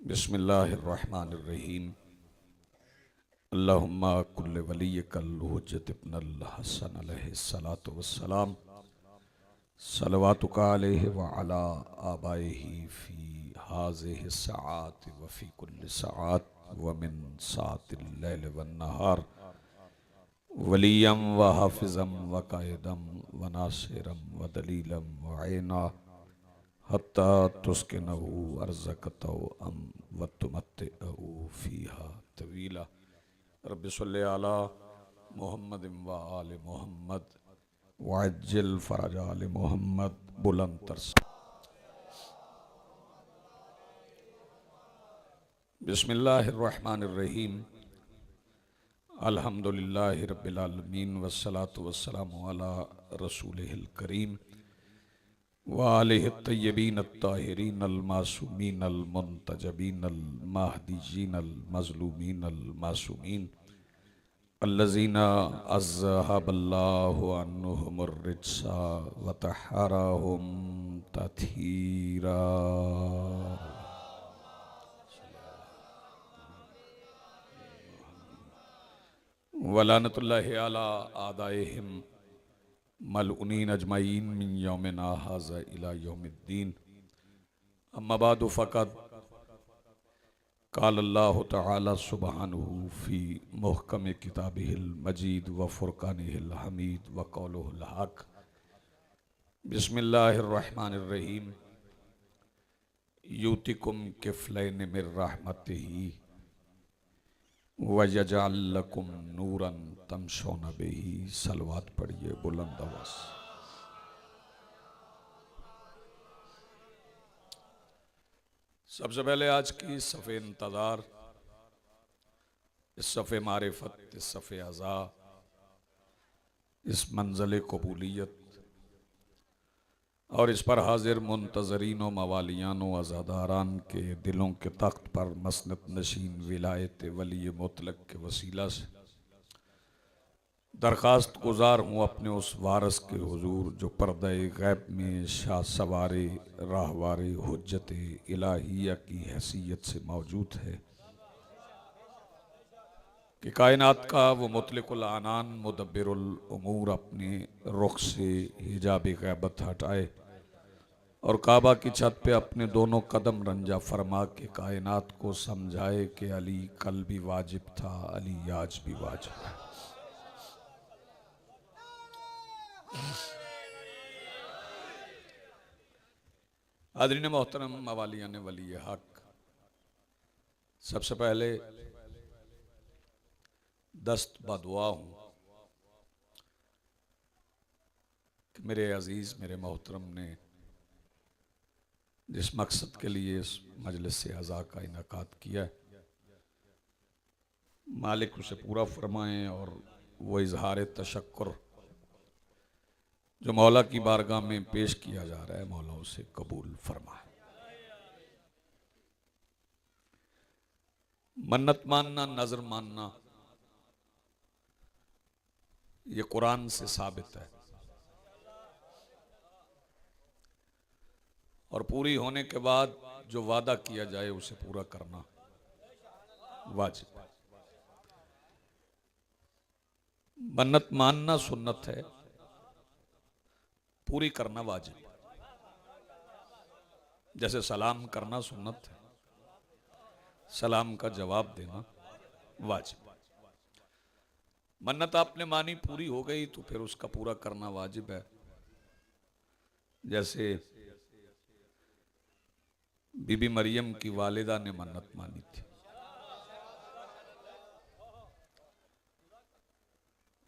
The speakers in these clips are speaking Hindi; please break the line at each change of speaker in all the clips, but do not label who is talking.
बिस्मिल्लाहिर्रहमानिर्रहीम। अल्लाहुम्मा कुल्ले वलिय्यकल हुज्जत इब्नुल हसन अलैहिस्सलातु वस्सलाम सलवातुका अलैहि व अला आबाइही फ़ी हाज़िहि स्सआत व फ़ी कुल्लि सआत व मिन सातिल लैल वन नहार वलिय्यम व हाफ़िज़म व कायदम व नासिरम व दलीलम व ऐना हत्ता तुस्किनहु अर्ज़क़तहु अम व तुमत्तिअहु फ़ीहा तवीला। रब्बि सल्लि अला मुहम्मद व आले मुहम्मद वअज्जिल फ़रज आले मुहम्मद बुलंद तरस। बिस्मिल्लाहिर्रहमानिर्रहीम। अल्हम्दुलिल्लाहि रब्बिल आलमीन वस्सलातु वस्सलामु अला रसूलिहिल करीम व आलिहि तय्यबीन अत्ताहिरीन अल मासूमीन अल मुंतजबीन अल महदीयीन अल मज़लूमीन अल मासूमीन अल्लज़ीना अज़हबल्लाहु अन्हुमुर रिज्सा व तहहरहुम तत्हीरा। वलानतुल्लाहि अला आदाइहिम मलऊनीन अजमईन मिन यौमिना हाज़ा इला यौमिद्दीन। अम्मा बादु फ़क़द क़ाल अल्लाहु तआला सुब्हानहु फ़ी मुहकम किताबिहिल मजीद व फ़ुरक़ानिहिल हमीद व क़ौलुहुल हक़। बिस्मिल्लाहिर्रहमानिर्रहीम। यूतिकुम किफ़लैन मिर रहमतिही व यजअल लकुम नूरन तमशून बिही। सलवात पढ़िए बुलंद आवाज़। सबसे पहले आज की सफ़े इंतज़ार, इस सफ़े मारिफत, इस सफ़े अज़ा, इस मंज़िल कबूलियत और इस पर हाजिर मुंतज़रीन व मवालियान व अज़ादारान के दिलों के तख्त पर मसनद नशीन विलायत वली मुतलक के वसीला से दरख्वास्त गुजार हूँ अपने उस वारस के हुजूर जो पर्दे गैब में शाह सवारे राहवारे हुज्जत इलाहिया की हैसियत से मौजूद है कि कायनात का वो मुतलिकुल आनान मुदब्बिरुल उमूर अपने रुख से हिजाब गैबत हटाए और काबा की छत पे अपने दोनों कदम रंजा फरमा के कायनात को समझाए कि अली कल भी वाजिब था, अली आज भी वाजिब है। हाज़रीन मोहतरम, मवालियान वली हक, सबसे पहले दस्त बदुआ हूँ कि मेरे अजीज़, मेरे मोहतरम ने जिस मकसद के लिए इस मजलिस से अज़ा का इनकाद किया है, मालिक उसे पूरा फरमाएँ और वो इजहार तशक्कुर जो मौला की बारगाह में पेश किया जा रहा है, मौला उसे कबूल फरमाए। मन्नत मानना, नजर मानना, ये कुरान से साबित है और पूरी होने के बाद जो वादा किया जाए उसे पूरा करना वाजिब है। मन्नत मानना सुन्नत है, पूरी करना वाजिब है। जैसे सलाम करना सुन्नत है, सलाम का जवाब देना वाजिब। मन्नत आपने मानी, पूरी हो गई तो फिर उसका पूरा करना वाजिब है। जैसे बीबी मरियम की वालिदा ने मन्नत मानी थी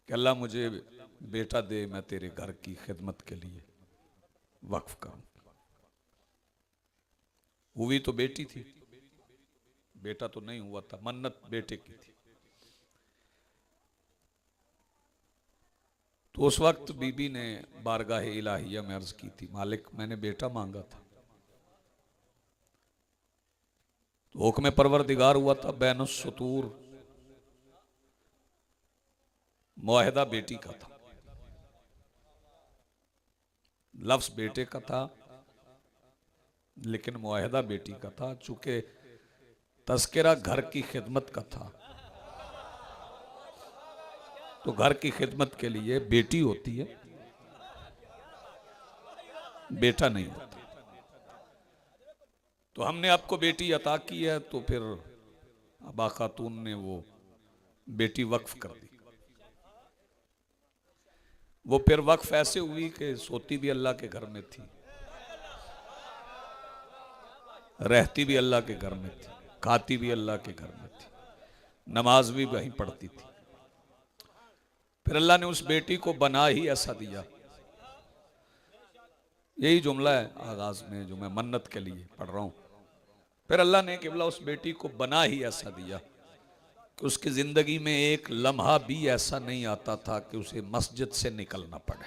कि अल्लाह मुझे बेटा दे, मैं तेरे घर की खिदमत के लिए वक्फ करूं। हुई तो बेटी थी, बेटा तो नहीं हुआ था, मन्नत बेटे की थी। तो उस वक्त बीबी ने बारगाह इलाहिया में अर्ज की थी, मालिक मैंने बेटा मांगा था। तो हुक्म परवरदिगार हुआ था बैनुस सुतूर, मुआहिदा बेटी का था, लफ्ज बेटे का था लेकिन मुआहिदा बेटी का था। चूंकि तस्करा घर की खिदमत का था। तो घर की खिदमत के लिए बेटी होती है, बेटा नहीं होता। तो हमने आपको बेटी अता की है, तो फिर अबा खातून ने वो बेटी वक्फ कर दी। वो फिर वक्फ ऐसे हुई कि सोती भी अल्लाह के घर में थी, रहती भी अल्लाह के घर में थी, खाती भी अल्लाह के घर में थी, नमाज भी वहीं पढ़ती थी। फिर अल्लाह ने उस बेटी को बना ही ऐसा दिया। यही जुमला है आगाज में जो मैं मन्नत के लिए पढ़ रहा हूं। फिर अल्लाह ने केवल उस बेटी को बना ही ऐसा दिया कि उसकी जिंदगी में एक लम्हा भी ऐसा नहीं आता था कि उसे मस्जिद से निकलना पड़े।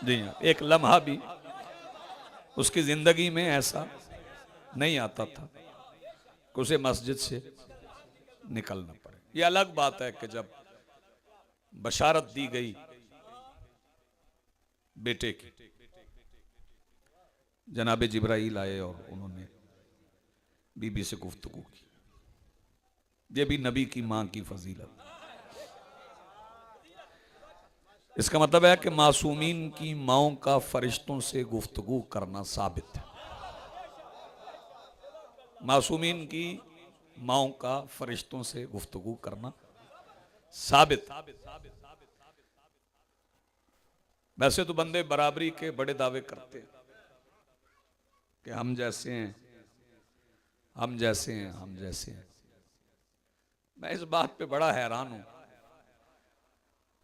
जी हाँ, एक लम्हा भी उसकी जिंदगी में ऐसा नहीं आता था कि उसे मस्जिद से निकलना पड़े। यह अलग बात है कि जब बशारत दी गई बेटे की, जनाबे जिब्राइल आए और उन्होंने बीबी से गुफ्तगू की। ये भी नबी की मां की फजीलत। इसका मतलब है कि मासूमीन की माओं का फरिश्तों से गुफ्तगू करना साबित है। मासूमीन की माओं का फरिश्तों से गुफ्तगू करना साबित। वैसे तो बंदे बराबरी के बड़े दावे करते हैं कि हम जैसे हैं, हम जैसे हैं, हम जैसे हैं। मैं इस बात पे बड़ा हैरान हूं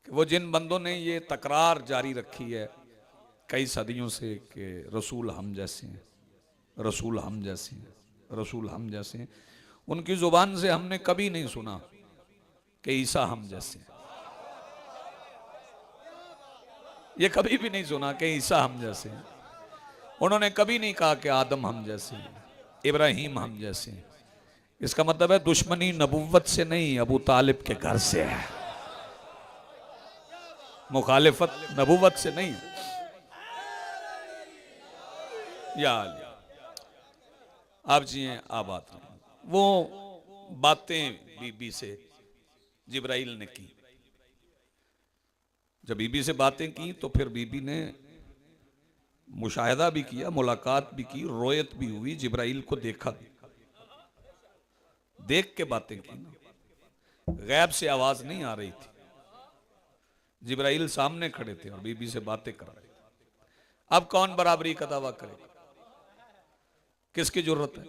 कि वो जिन बंदों ने ये तकरार जारी रखी है कई सदियों से कि रसूल हम जैसे हैं, रसूल हम जैसे हैं, रसूल हम जैसे हैं, उनकी जुबान से हमने कभी नहीं सुना कि ईसा हम जैसे हैं। ये कभी भी नहीं सुना कि ईसा हम जैसे हैं। उन्होंने कभी नहीं कहा कि आदम हम जैसे हैं, इब्राहिम हम जैसे हैं। इसका मतलब है दुश्मनी नबुव्वत से नहीं, अबू तालिब के घर से है। मुखालिफत नबुव्वत से नहीं। या आप जिए आबाद रहें। वो बातें बीबी से जिब्राइल ने की। जब बीबी से बातें की तो फिर बीबी ने मुशाहिदा भी किया, मुलाकात भी की, रोयत भी हुई, जिब्राइल को देखा, देख के बातें की। गैब से आवाज नहीं आ रही थी, जिब्राइल सामने खड़े थे और बीबी से बातें कर रहे थे। अब कौन बराबरी का दावा करेगा? किसकी जरूरत है?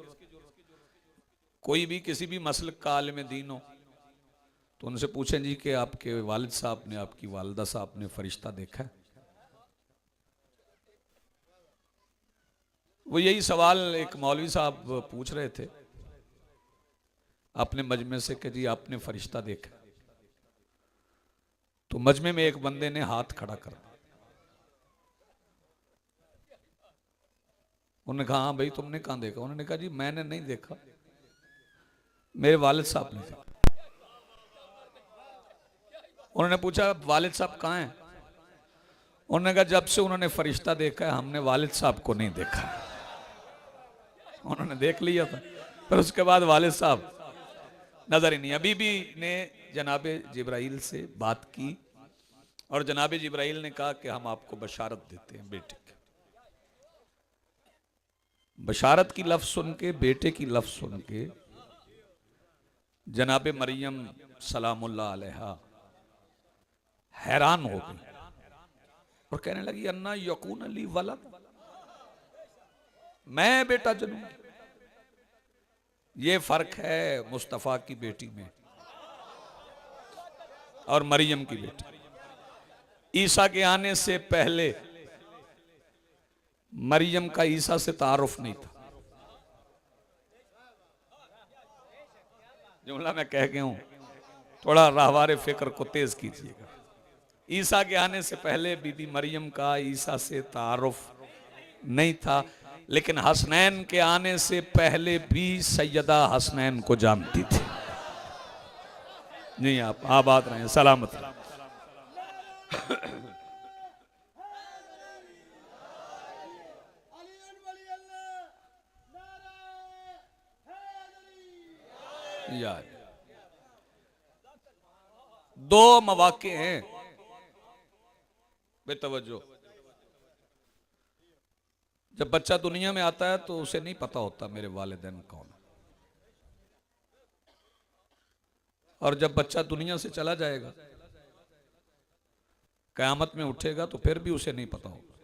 कोई भी किसी भी मसलक का आलिम दीन हो तो उनसे पूछें जी कि आपके वालिद साहब ने, आपकी वालिदा साहब ने फरिश्ता देखा है? वो यही सवाल एक मौलवी साहब पूछ रहे थे अपने मजमे से कि जी आपने फरिश्ता देखा? तो मजमे में एक बंदे ने हाथ खड़ा कर दिया। उन्होंने कहा हाँ भाई तुमने कहां देखा? उन्होंने कहा जी मैंने नहीं देखा, मेरे वालिद साहब ने देखा। उन्होंने पूछा वालिद साहब कहां हैं? उन्होंने कहा जब से उन्होंने फरिश्ता देखा है हमने वालिद साहब को नहीं देखा। उन्होंने देख लिया था पर उसके बाद वालिद साहब नजर ही नहीं। अभी भी ने जनाबे जिब्राइल से बात की और जनाबे जिब्राइल ने कहा कि हम आपको बशारत देते हैं बेटे की। बशारत की लफ्ज सुन के, बेटे की लफ्ज सुन के जनाबे मरियम सलामुल्लाह अलैहा हैरान हो गई और कहने लगी अन्ना यकून अली वलद, मैं बेटा जनूंगी। ये फर्क है मुस्तफा की बेटी में और मरियम की बेटी। ईसा के आने से पहले मरियम का ईसा से तारुफ नहीं था। जुमला मैं कह गया हूं, थोड़ा राहवारे फिक्र को तेज कीजिएगा। ईसा के आने से पहले बीबी मरियम का ईसा से तारुफ नहीं था, लेकिन हसनैन के आने से पहले भी सैयदा हसनैन को जानती थी। नहीं आप आबाद रहें, सलामत रहें। यार दो मौके हैं, बेतवज्जो। जब बच्चा दुनिया में आता है तो उसे नहीं पता होता मेरे वालिदैन कौन है, और जब बच्चा दुनिया से चला जाएगा, क़यामत में उठेगा, तो फिर भी उसे नहीं पता होगा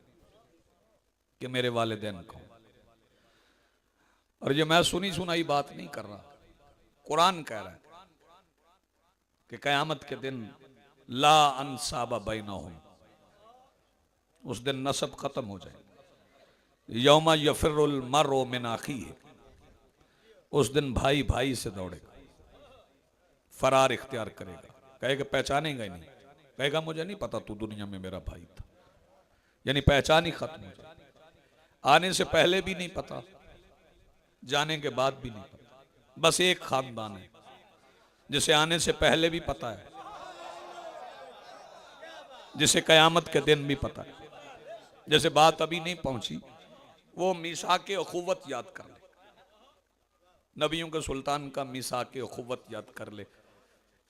कि मेरे वालिदैन कौन। और ये मैं सुनी सुनाई बात नहीं कर रहा, कुरान कह रहा है कि क़यामत के दिन ला अंसाबा बैनहुम, उस दिन नसब खत्म हो जाएगा। यौमा यफिरुल मर्रु मिन अखीही, उस दिन भाई भाई से दौड़ेगा, फरार इख्तियार करेगा, कहेगा पहचानेगा ही नहीं, कहेगा मुझे नहीं पता तू दुनिया में मेरा भाई था, यानी पहचान ही खत्म हो जाएगी। आने से पहले भी नहीं पता, जाने के बाद भी नहीं पता। बस एक खानदान है जिसे आने से पहले भी पता है, जिसे कयामत के दिन भी पता है। जैसे बात अभी नहीं पहुंची, वो मीसाके अखुवत याद कर ले, नबियों के सुल्तान का मीसाके अखुवत याद कर ले।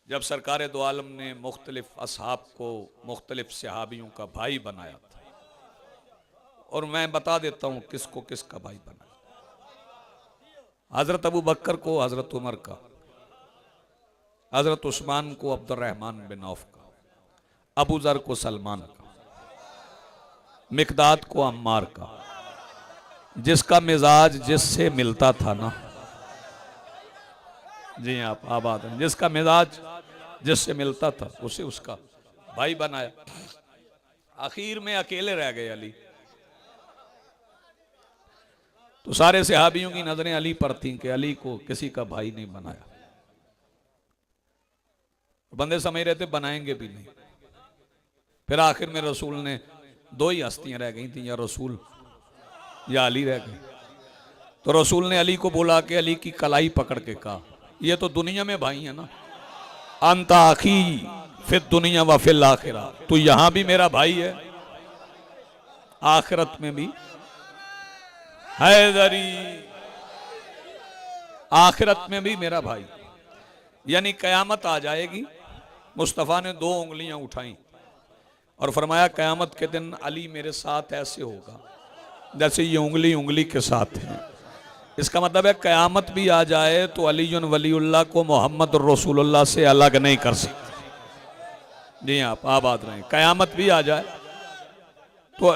जब सरकार दो आलम ने मुख्तलिफ असहाब को मुख्तलिफ सहाबियों का भाई बनाया था, और मैं बता देता हूं किसको किसका भाई बनाया। हजरत अबू बकर को हजरत उमर का, हजरत उस्मान को अब्दुर्रहमान बिन औफ का, अबू जर को सलमान का, मिकदाद को अम्मार का। जिसका मिजाज जिससे मिलता था ना, जी आप आबाद हैं, जिसका मिजाज जिससे मिलता था उसे उसका भाई बनाया। आखिर में अकेले रह गए अली, तो सारे सहाबियों की नजरें अली पर थीं कि अली को किसी का भाई नहीं बनाया। बंदे समझ रहे थे बनाएंगे भी नहीं। फिर आखिर में रसूल ने, दो ही हस्तियां रह गई थी, या रसूल या अली रह गई, तो रसूल ने अली को बोला कि अली की कलाई पकड़ के कहा, ये तो दुनिया में भाई है ना, अंता आखी फिर दुनिया व फिल आखिरा, तू यहां भी मेरा भाई है, आखिरत में भी हैदरी, आखिरत में भी मेरा भाई। यानी कयामत आ जाएगी। मुस्तफ़ा ने दो उंगलियां उठाई और फरमाया कयामत के दिन अली मेरे साथ ऐसे होगा जैसे ये उंगली उंगली के साथ है। इसका मतलब है कयामत भी आ जाए तो अलीयुन वलीउल्लाह को मोहम्मद रसूलुल्लाह से अलग नहीं कर सकते। जी आप आबाद रहें। कयामत भी आ जाए तो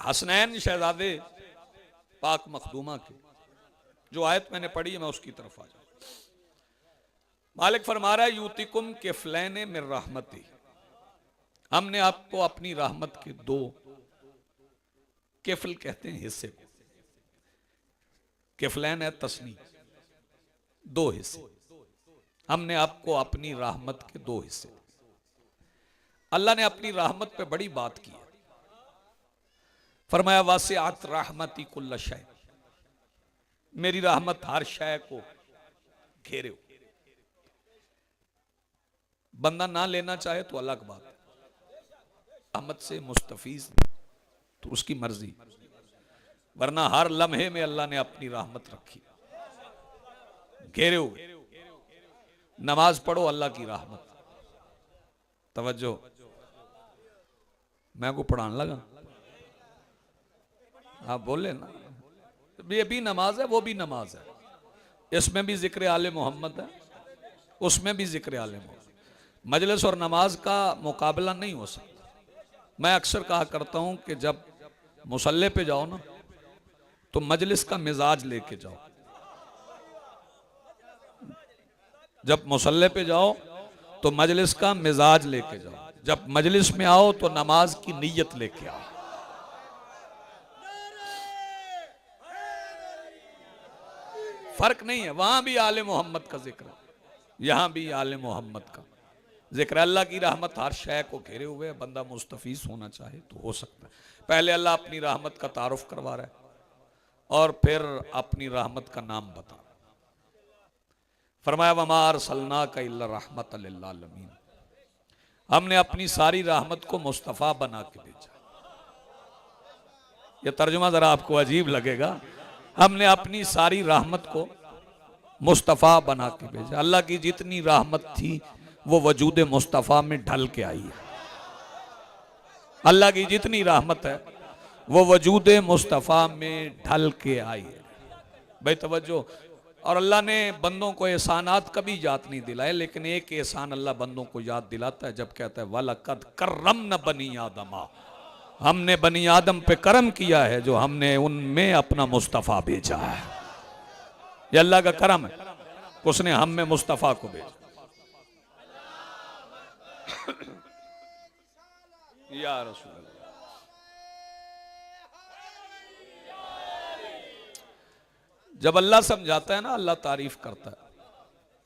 हसनैन शहजादे पाक मखदूमा के जो आयत मैंने पढ़ी है, मैं उसकी तरफ आ जाऊं। मालिक फरमा रहा है यूतिकुम किफलैन मिन रहमती, हमने आपको अपनी रहमत के दो, किफल कहते हैं हिस्से को, किफलैन है तस्नी, दो हिस्से। हमने आपको अपनी रहमत के दो हिस्से। अल्लाह ने अपनी रहमत पे बड़ी बात की है। फरमाया वासिअत रहमती कुल्ल शै, मेरी रहमत हर शय को घेरे हो। बंदा ना लेना चाहे तो अलग बात है, रहमत से मुस्तफीज तो उसकी मर्जी, वरना हर लम्हे में अल्लाह ने अपनी रहमत रखी घेरे हुए। नमाज पढ़ो अल्लाह की रहमत। तवज्जो, मैं को पढ़ाने लगा, आप बोले ना, ये भी नमाज है वो भी नमाज है, इसमें भी जिक्र आले मोहम्मद है, उसमें भी जिक्र आले मोहम्मद। मजलिस और नमाज का मुकाबला नहीं हो सकता। मैं अक्सर कहा करता हूं कि जब मुसल्ले पे जाओ ना तो मजलिस का मिजाज लेके जाओ। जब मुसल्ले पे जाओ तो मजलिस का मिजाज लेके जाओ, जब मजलिस में आओ तो नमाज की नीयत लेके आओ। फर्क नहीं है, वहां भी आले मोहम्मद का जिक्र, यहां भी आले मोहम्मद का जिक्र। अल्लाह की रहमत हर शय को घेरे हुए है। बंदा मुस्तफीज होना चाहे तो हो सकता है। पहले अल्लाह अपनी रहमत का तारुफ करवा रहा है और फिर अपनी रहमत का नाम बता। फरमाया वमा अरसलनाका इल्ला रहमतल लिल आलमीन, हमने अपनी सारी रहमत को मुस्तफ़ा बना के भेजा। यह तर्जुमा जरा आपको अजीब लगेगा, हमने अपनी सारी रहमत को मुस्तफ़ा बना के भेजा। अल्लाह की जितनी रहमत थी वो वजूद मुस्तफ़ा में ढल के आई है। अल्लाह की जितनी रहमत है वो वजूद मुस्तफ़ा में ढल के आई है। भाई तवज्जो। और अल्लाह ने बंदों को एहसानात कभी याद नहीं दिलाए, लेकिन एक एहसान अल्लाह बंदों को याद दिलाता है जब कहता है वलक़द कर्रमना बनी आदमा, हमने बनी आदम पे करम किया है जो हमने उनमें अपना मुस्तफ़ा भेजा है। ये अल्लाह का करम है, उसने हम में मुस्तफ़ा को भेजा। या रसूल अल्लाह। जब अल्लाह समझाता है ना, अल्लाह तारीफ करता है।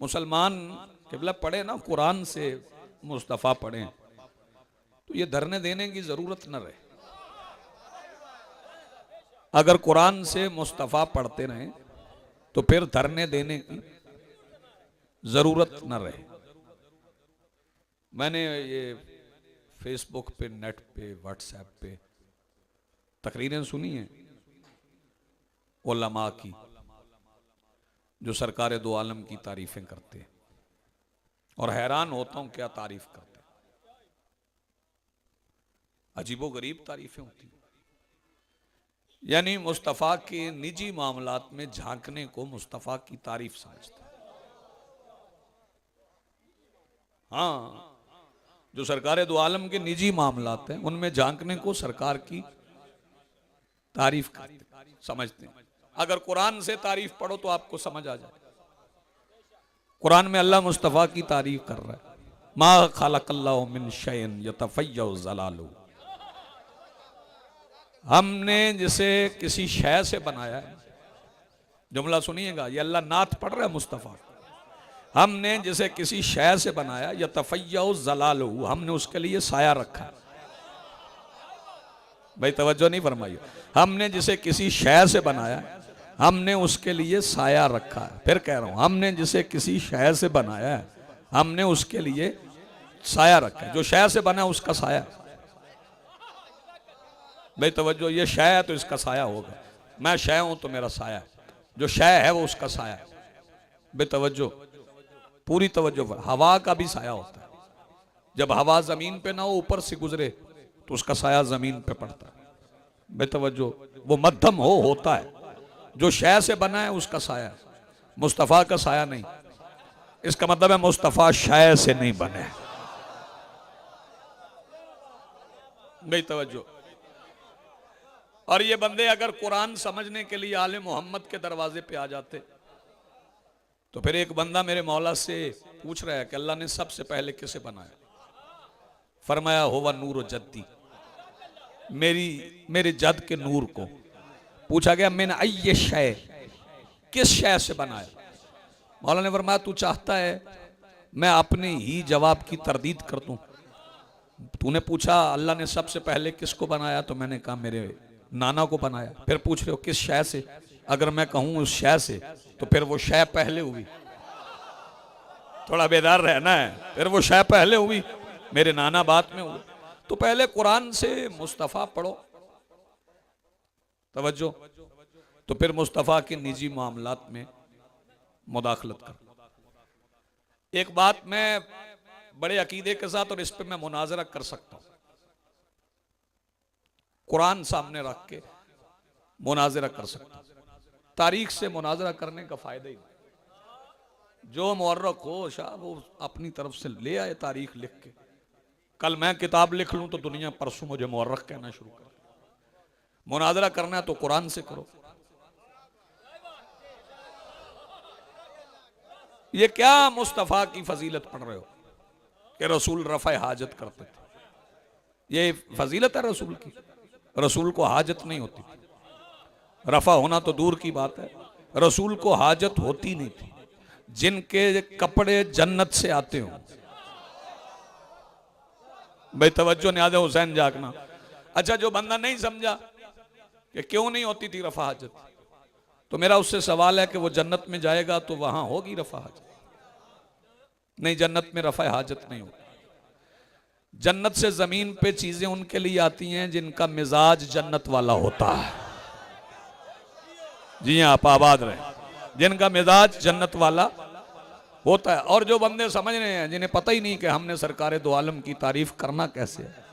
मुसलमान किबला पढ़े ना, कुरान से मुस्तफ़ा पढ़े तो ये धरने देने की जरूरत न रहे। अगर कुरान से मुस्तफ़ा पढ़ते रहे तो फिर धरने देने की जरूरत न रहे। मैंने ये फेसबुक पे, नेट पे, व्हाट्सएप पे तकरीरें सुनी हैं उलमा की जो सरकार दो आलम की तारीफें करते हैं, और हैरान होता हूं क्या तारीफ करते हैं। अजीबो गरीब तारीफें होती हैं। यानी मुस्तफ़ा के निजी मामलात में झांकने को मुस्तफ़ा की तारीफ समझते हैं। हाँ, जो सरकार दो आलम के निजी मामलात हैं उनमें झांकने को सरकार की तारीफ समझते हैं। अगर कुरान से तारीफ पढ़ो तो आपको समझ आ जाए। कुरान में अल्लाह मुस्तफ़ा की तारीफ कर रहा है। मा खलक़ल्लाहु मिन शैइन यतफ़य्यउ ज़लालुहु, हमने जिसे किसी शय से बनाया है। जुमला सुनिएगा, ये अल्लाह नात पढ़ रहा है मुस्तफ़ा। हमने जिसे किसी शय से बनाया, यतफ़य्यउ ज़लालुहु, हमने उसके लिए साया रखा है। भाई तवज्जो नहीं फरमाइए। हमने जिसे किसी शय से बनाया, हमने उसके लिए साया रखा है। फिर कह रहा हूं, हमने जिसे किसी शय से बनाया है, हमने उसके लिए साया रखा है। जो शय से बना उसका साया। भाई तवज्जो, ये शय है तो इसका साया होगा। मैं शय हूं तो मेरा साया है। जो शय है वो उसका साया है। भाई तवज्जो, पूरी तवज्जो। हवा का भी साया होता है। जब हवा जमीन पे ना हो, ऊपर से गुजरे तो उसका साया जमीन पे पड़ता है। बेतवज्जो, वो मध्यम होता है। जो शय से बना है उसका साया है, मुस्तफ़ा का साया नहीं। इसका मतलब है मुस्तफ़ा शय से नहीं बने। बेतवज्जो। और ये बंदे अगर कुरान समझने के लिए आले मोहम्मद के दरवाजे पे आ जाते तो फिर एक बंदा मेरे मौला से पूछ रहा है कि अल्लाह ने सबसे पहले किसे बनाया? फरमाया हुवा नूर जद्दी, मेरे जद के नूर को। पूछा गया मैंने अय्य शय, किस शय से बनाया? मौला ने फरमाया तू चाहता है मैं अपने ही जवाब की तरदीद कर दूं? तूने पूछा अल्लाह ने सबसे पहले किसको बनाया, तो मैंने कहा मेरे नाना को बनाया। फिर पूछ रहे हो किस शय से? अगर मैं कहूं उस शय से तो फिर वो शय पहले हुई। थोड़ा बेदार रहना है। फिर वो शय पहले हुई, मेरे नाना बाद में हुए। तो पहले कुरान से मुस्तफ़ा पढ़ो, तवज्जो, तो फिर मुस्तफ़ा के निजी मामलात में मुदाखलत कर। एक बात मैं बड़े अकीदे के साथ, और इस पे मैं मुनाजरा कर सकता हूं, कुरान सामने रख के मुनाजरा कर सकता हूं। तारीख से मुनाजरा करने का फायदा ही नहीं। जो मुअर्रख हो शाह वो अपनी तरफ से ले आए तारीख लिख के। कल मैं किताब लिख लूं तो दुनिया परसों मुझे मुअर्रख कहना शुरू कर। मुनाजरा करना है तो कुरान से करो। ये क्या मुस्तफ़ा की फजीलत पढ़ रहे हो कि रसूल रफ़ा हाजत करते थे? ये फजीलत है रसूल की? रसूल को हाजत नहीं होती। रफ़ा होना तो दूर की बात है, रसूल को हाजत होती नहीं थी। जिनके कपड़े जन्नत से आते हो। भाई तवज्जो, न्याज़ हुसैन जागना। अच्छा, जो बंदा नहीं समझा कि क्यों नहीं होती थी रफ़ा हाजत, तो मेरा उससे सवाल है कि वो जन्नत में जाएगा तो वहां होगी रफ़ा हाजत? नहीं, जन्नत में रफ़ा हाजत नहीं होगी। जन्नत से जमीन पे चीजें उनके लिए आती हैं जिनका मिजाज जन्नत वाला होता है। जी हाँ, आप आबाद रहे, जिनका मिजाज जन्नत वाला होता है। और जो बंदे समझ रहे हैं, जिन्हें पता ही नहीं कि हमने सरकार दो आलम की तारीफ करना कैसे है,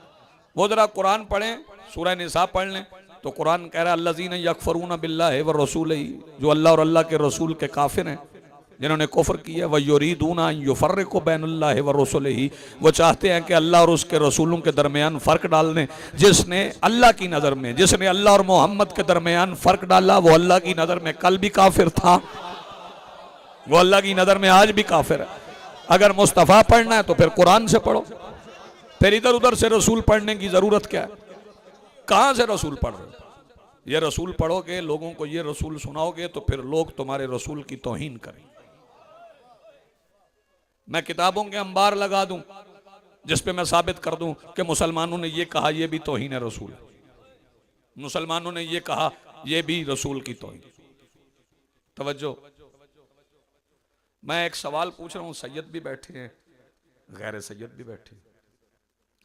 वो जरा कुरान पढ़ें, सूरह निसा पढ़ लें, तो कुरान कह रहा है अल्लज़ीना यकफरूना बिल्लाहि व रसूलिही, जो अल्लाह और अल्लाह के रसूल के काफिर हैं, जिन्होंने कुफ्र किया, व युरीदूना अन युफर्रिकू बैनल्लाहि व रसूलिही, वो चाहते हैं कि अल्लाह और उसके रसूलों के दरमियान फ़र्क डाल दें। जिसने अल्लाह की नज़र में, जिसने अल्लाह और मोहम्मद के दरमियान फ़र्क डाला, वो अल्लाह की नज़र में कल भी काफिर था, वो अल्लाह की नज़र में आज भी काफिर है। अगर मुस्तफ़ा पढ़ना है तो फिर कुरान से पढ़ो, फिर इधर उधर से रसूल पढ़ने की ज़रूरत क्या है? कहाँ से रसूल पढ़ रहे हो? ये रसूल पढ़ोगे, लोगों को ये रसूल सुनाओगे, तो फिर लोग तुम्हारे रसूल की तौहीन करेंगे। मैं किताबों के अंबार लगा दूं जिस पे मैं साबित कर दूं कि मुसलमानों ने ये कहा, ये भी तौहीन है रसूल, मुसलमानों ने ये कहा, ये भी रसूल की तौहीन। तवज्जो, मैं एक सवाल पूछ रहा हूं, सैयद भी बैठे हैं, गैर सैयद भी बैठे हैं।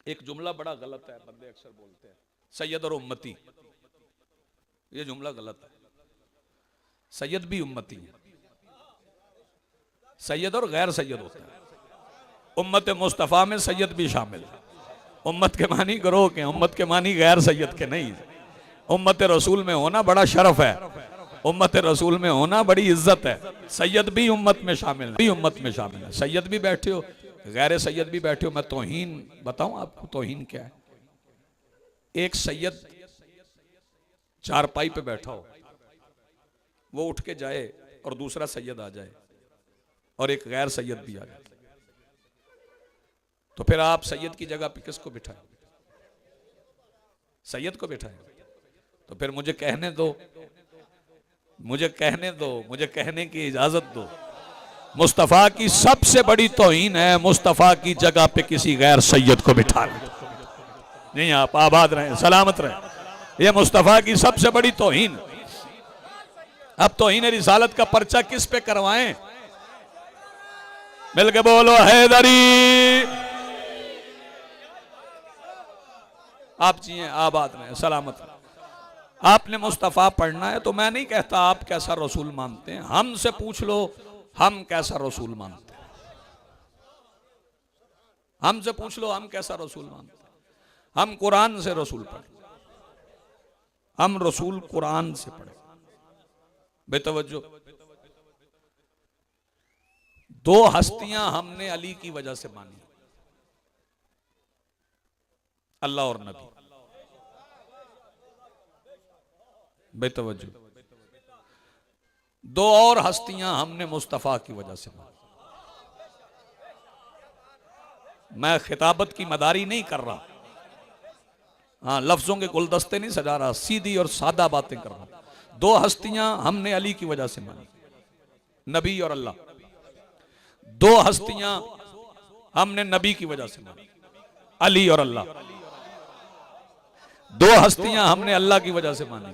एक जुमला बड़ा गलत है, बंदे अक्सर बोलते हैं सैयद और उम्मती, ये जुमला गलत है। सैयद भी उम्मती है, सैयद और गैर सैयद होता है। उम्मत मुस्तफ़ा में सैयद भी शामिल है। उम्मत के मानी गिरोह के, उम्मत के मानी गैर सैयद के नहीं। उम्मत रसूल में होना बड़ा शरफ है, उम्मत रसूल में होना बड़ी इज्जत है। सैयद भी उम्मत में शामिल है, भी उम्मत में शामिल है। सैयद भी बैठे हो, गैर सैयद भी बैठे हो। मैं तौहीन बताऊं आपको, तौहीन क्या है? एक सैयद चारपाई पे बैठा हो, वो उठ के जाए और दूसरा सैयद आ जाए और एक गैर सैयद भी आ जाए, तो फिर आप सैयद की जगह पे किसको बिठाएं? सैयद को बिठाएं। तो फिर मुझे कहने दो, मुझे कहने दो, मुझे कहने की इजाजत दो। मुस्तफ़ा की सबसे बड़ी तौहीन है मुस्तफ़ा की जगह पे किसी गैर सैयद को बिठा लें। नहीं, आप आबाद रहें, सलामत रहें। ये मुस्तफ़ा की सबसे बड़ी तौहीन। अब तौहीन रिसालत का पर्चा किस पे करवाएं? मिलके बोलो हैदरी। आप जिए, आबाद रहें, सलामत रहें। आपने मुस्तफ़ा पढ़ना है तो मैं नहीं कहता आप कैसा रसूल मानते हैं, हमसे पूछ लो हम कैसा रसूल मानते हैं। हमसे पूछ लो हम कैसा रसूल मानते हैं। हम कुरान से रसूल पढ़े, हम रसूल कुरान से पढ़े। बेतवज्जो, दो हस्तियां हमने अली की वजह से मानी, अल्लाह और नबी। बेतवज्जो, दो और हस्तियां हमने मुस्तफ़ा की वजह से मानी। मैं खिताबत की मदारी नहीं कर रहा, हाँ, लफ्जों के गुलदस्ते नहीं सजा रहा, सीधी और सादा बातें कर रहा। दो हस्तियां हमने अली की वजह से मानी, नबी और अल्लाह। दो हस्तियां हमने नबी की वजह से मानी, अली और अल्लाह। दो हस्तियां हमने अल्लाह की वजह से मानी,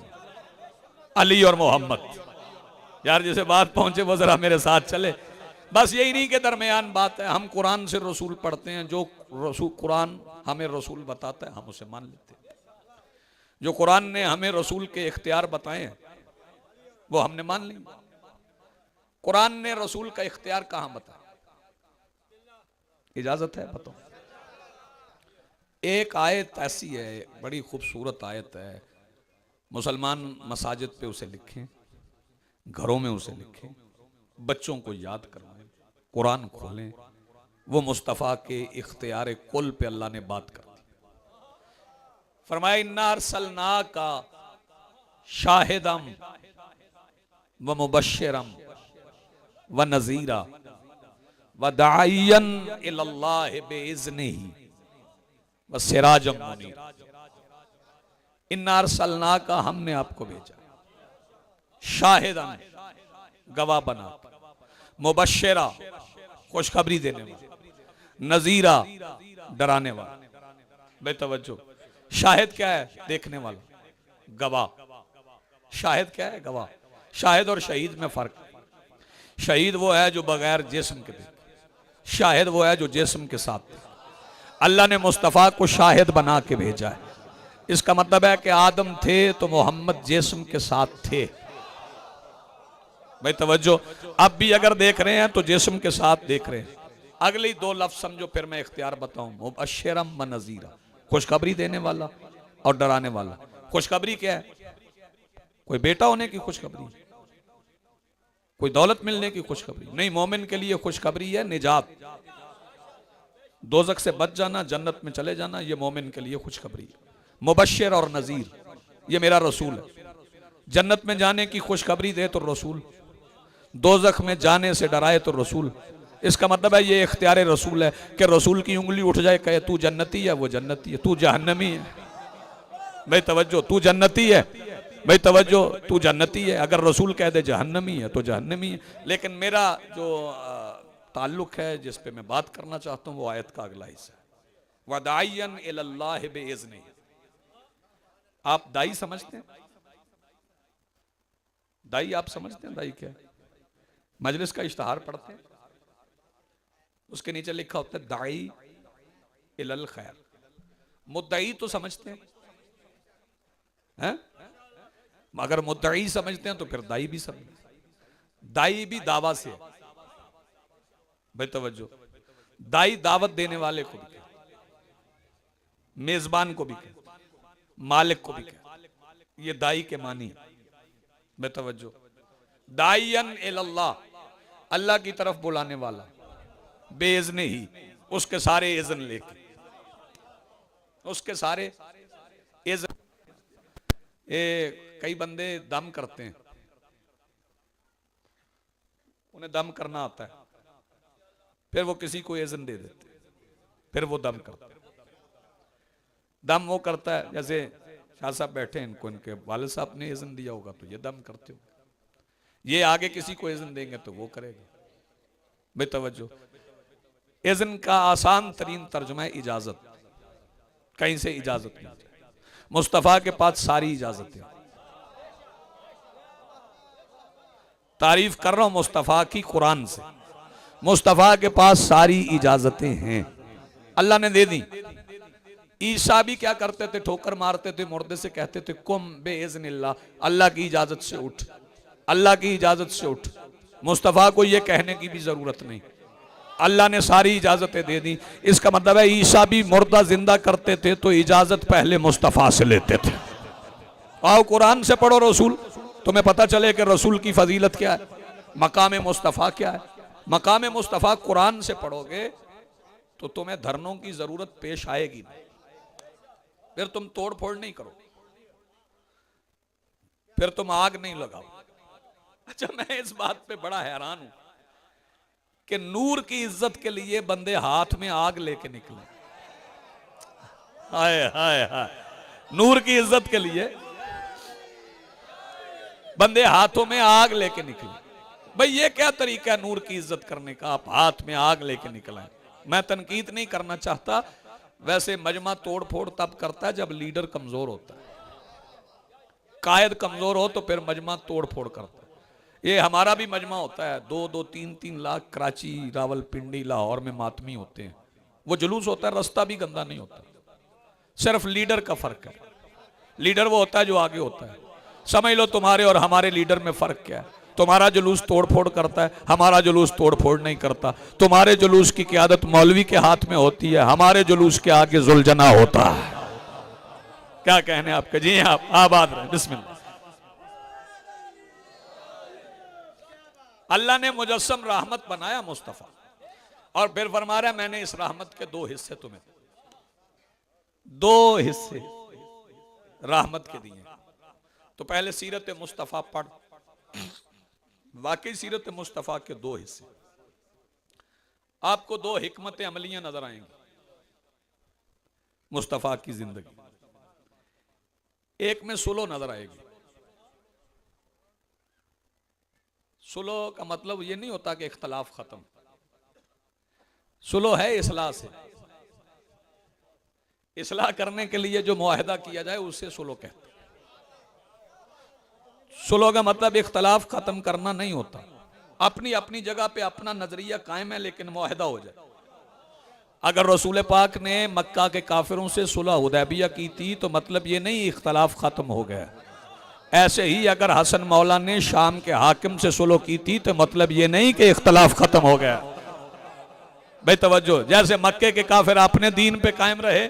अली और मोहम्मद। यार जिसे बात पहुंचे वो जरा मेरे साथ चले। बस यही नहीं के दरमियान बात है। हम कुरान से रसूल पढ़ते हैं, जो रसूल कुरान हमें रसूल बताता है हम उसे मान लेते हैं। जो कुरान ने हमें रसूल के इख्तियार बताए हैं वो हमने मान ली। कुरान ने रसूल का इख्तियार कहां बताया? इजाजत है बताओ। एक आयत ऐसी है, बड़ी खूबसूरत आयत है, मुसलमान मसाजिद पे उसे लिखें, घरों में उसे लिखें, बच्चों को याद करवाएं, कुरान खोलें। वो मुस्तफ़ा के इख्तियार कुल पे अल्लाह ने बात कर दी। फरमाया इन्ना अरसलनाका शाहिदम व मुबश्शिरम व नज़ीरा व दाइयन इलल्लाहि बिइज़्निही व सिराजम मुनीर। इन्ना अरसलनाका, हमने आपको भेजा, शाहिदन, गवाह बना, मुबश्शिरा, खुशखबरी देने वाला, नज़ीरा, डराने वाला। बेतवज्जो, शाहिद क्या है? देखने वाला, गवाह। शाहिद क्या है? गवाह। शाहिद और शहीद में फर्क है। शहीद वो है जो बगैर जिस्म के देखे, शाहिद वो है जो जिस्म के साथ देखे। अल्लाह ने मुस्तफ़ा को शाहिद बना के भेजा है। इसका मतलब है कि आदम थे तो मोहम्मद जिस्म के साथ थे, भाई तवज्जो, अब भी अगर देख रहे हैं तो जिस्म के साथ देख रहे हैं। अगली दो लफ्ज समझो, फिर मैं इख्तियार बताऊं। मुबश्शिरम व नज़ीरा, खुशखबरी देने वाला और डराने वाला। खुशखबरी क्या है? कोई बेटा होने की खुशखबरी, कोई दौलत मिलने की खुशखबरी नहीं। मोमिन के लिए खुशखबरी है निजात, दोजख से बच जाना, जन्नत में चले जाना, ये मोमिन के लिए खुशखबरी है। मुबश्शिर और नज़ीर, ये मेरा रसूल है। जन्नत में जाने की खुशखबरी दे तो रसूल, दोजख में जाने से डराए तो रसूल। इसका मतलब है ये इख्तियार रसूल है कि रसूल की उंगली उठ जाए, कहे तू जन्नती है, वो जन्नती है, तू जहन्नमी है। भाई तवज्जो, तू जन्नती है, भाई तवज्जो, तू जन्नती है। अगर रसूल कह दे जहन्नमी है तो जहन्नमी है। लेकिन मेरा जो ताल्लुक है, जिस पे मैं बात करना चाहता हूँ, वो आयत का अगला हिस्सा है। वदायन इल्लाह बिइज़्निही। आप दाई समझते हैं? दाई आप समझते हैं? दाई क्या है? मजलिस का इश्तहार पढ़ते हैं, उसके नीचे लिखा होता है दाई इलल खैर। मुद्दई तो समझते हैं? अगर मुद्दई समझते हैं तो फिर दाई भी समझते। दाई भी दावा से है। भाई तवज्जो, दाई दावत देने वाले को भी कहते, मेजबान को भी कहते, मालिक को भी कहते। ये दाई के मानी। भाई तवज्जो, दाइयन इल्लाह, अल्लाह की तरफ बुलाने वाला, बेइज़्न ही, उसके सारे इज़्न लेके, उसके सारे इज़्न। कई बंदे दम करते हैं, उन्हें दम करना आता है, फिर वो किसी को इज़्न दे देते, फिर वो दम करता है। दम वो करता है, जैसे शाह साहब बैठे हैं, इनको इनके वालिद साहब ने इज़्न दिया होगा तो ये दम करते हो। ये आगे किसी को इज़्न देंगे तो वो करेगा। भाई तवज्जो, इज़्न का आसान तरीन तर्जुमा है इजाजत। कहीं से इजाजत नहीं, मुस्तफ़ा के पास सारी इजाजत है। तारीफ कर रहा हूं मुस्तफ़ा की कुरान से। मुस्तफ़ा के पास सारी इजाजतें हैं, अल्लाह ने दे दी। ईसा भी क्या करते थे? ठोकर मारते थे, मुर्दे से कहते थे कुम बेइज़्निल्लाह, अल्लाह की इजाजत से उठ, अल्लाह की इजाजत से उठ। मुस्तफ़ा को यह कहने की भी जरूरत नहीं, अल्लाह ने सारी इजाजतें दे दी। इसका मतलब है ईसा भी मुर्दा जिंदा करते थे तो इजाजत पहले मुस्तफ़ा से लेते थे। आओ कुरान से पढ़ो रसूल, तुम्हें पता चले कि रसूल की फजीलत क्या है, मकाम मुस्तफ़ा क्या है। मकाम मुस्तफ़ा कुरान से पढ़ोगे तो तुम्हें धरनों की जरूरत पेश आएगी नहीं, फिर तुम तोड़ फोड़ नहीं करो, फिर तुम आग नहीं लगाओ। अच्छा, मैं इस बात पे बड़ा हैरान हूं कि नूर की इज्जत के लिए बंदे हाथ में आग लेके निकले। हाय हाय हाय, नूर की इज्जत के लिए बंदे हाथों में आग लेके निकले। भाई ये क्या तरीका है नूर की इज्जत करने का? आप हाथ में आग लेके निकले। मैं तनकीद नहीं करना चाहता, वैसे मजमा तोड़ फोड़ तब करता है जब लीडर कमजोर होता है। कायद कमजोर हो तो फिर मजमा तोड़ फोड़ करता है। ये हमारा भी मजमा होता है, 2-2, 3-3 लाख कराची, रावलपिंडी, लाहौर में मातमी होते हैं। वो जुलूस होता है, रास्ता भी गंदा नहीं होता, सिर्फ लीडर का फर्क है। लीडर वो होता है जो आगे होता है। समझ लो तुम्हारे और हमारे लीडर में फर्क क्या है। तुम्हारा जुलूस तोड़ फोड़ करता है, हमारा जुलूस तोड़ फोड़ नहीं करता। तुम्हारे जुलूस की क़यादत मौलवी के हाथ में होती है, हमारे जुलूस के आगे जुलझना होता है। क्या कहने आपके? जी आप आबाद रहे। बिस्मिल्लाह। अल्लाह ने मुजस्सम रहमत बनाया मुस्तफ़ा, और फिर फरमा रहा है मैंने इस रहमत के दो हिस्से तुम्हें, दो हिस्से रहमत के दिए। तो पहले सीरत मुस्तफ़ा पढ़, वाकई सीरत मुस्तफ़ा के दो हिस्से। आपको दो हिकमत अमलियां नजर आएंगी मुस्तफ़ा की जिंदगी। एक में सुलो नजर आएगी। सुलो का मतलब ये नहीं होता कि इख्तलाफ खत्म, सुलो है इस्लाह से। इस्लाह करने के लिए जो मुआहदा किया जाए उसे सुलो कहते हैं। सुलो का मतलब इख्तलाफ खत्म करना नहीं होता, अपनी अपनी जगह पे अपना नजरिया कायम है लेकिन मुआहदा हो जाए। अगर रसूल पाक ने मक्का के काफिरों से सुलह हुदैबिया की थी तो मतलब ये नहीं इख्तलाफ खत्म हो गया, ऐसे ही अगर हसन मौला ने शाम के हाकिम से सुलह की थी तो मतलब ये नहीं कि इख्तलाफ खत्म हो गया। भाई तवज्जो, जैसे मक्के के काफिर अपने दीन पे कायम रहे,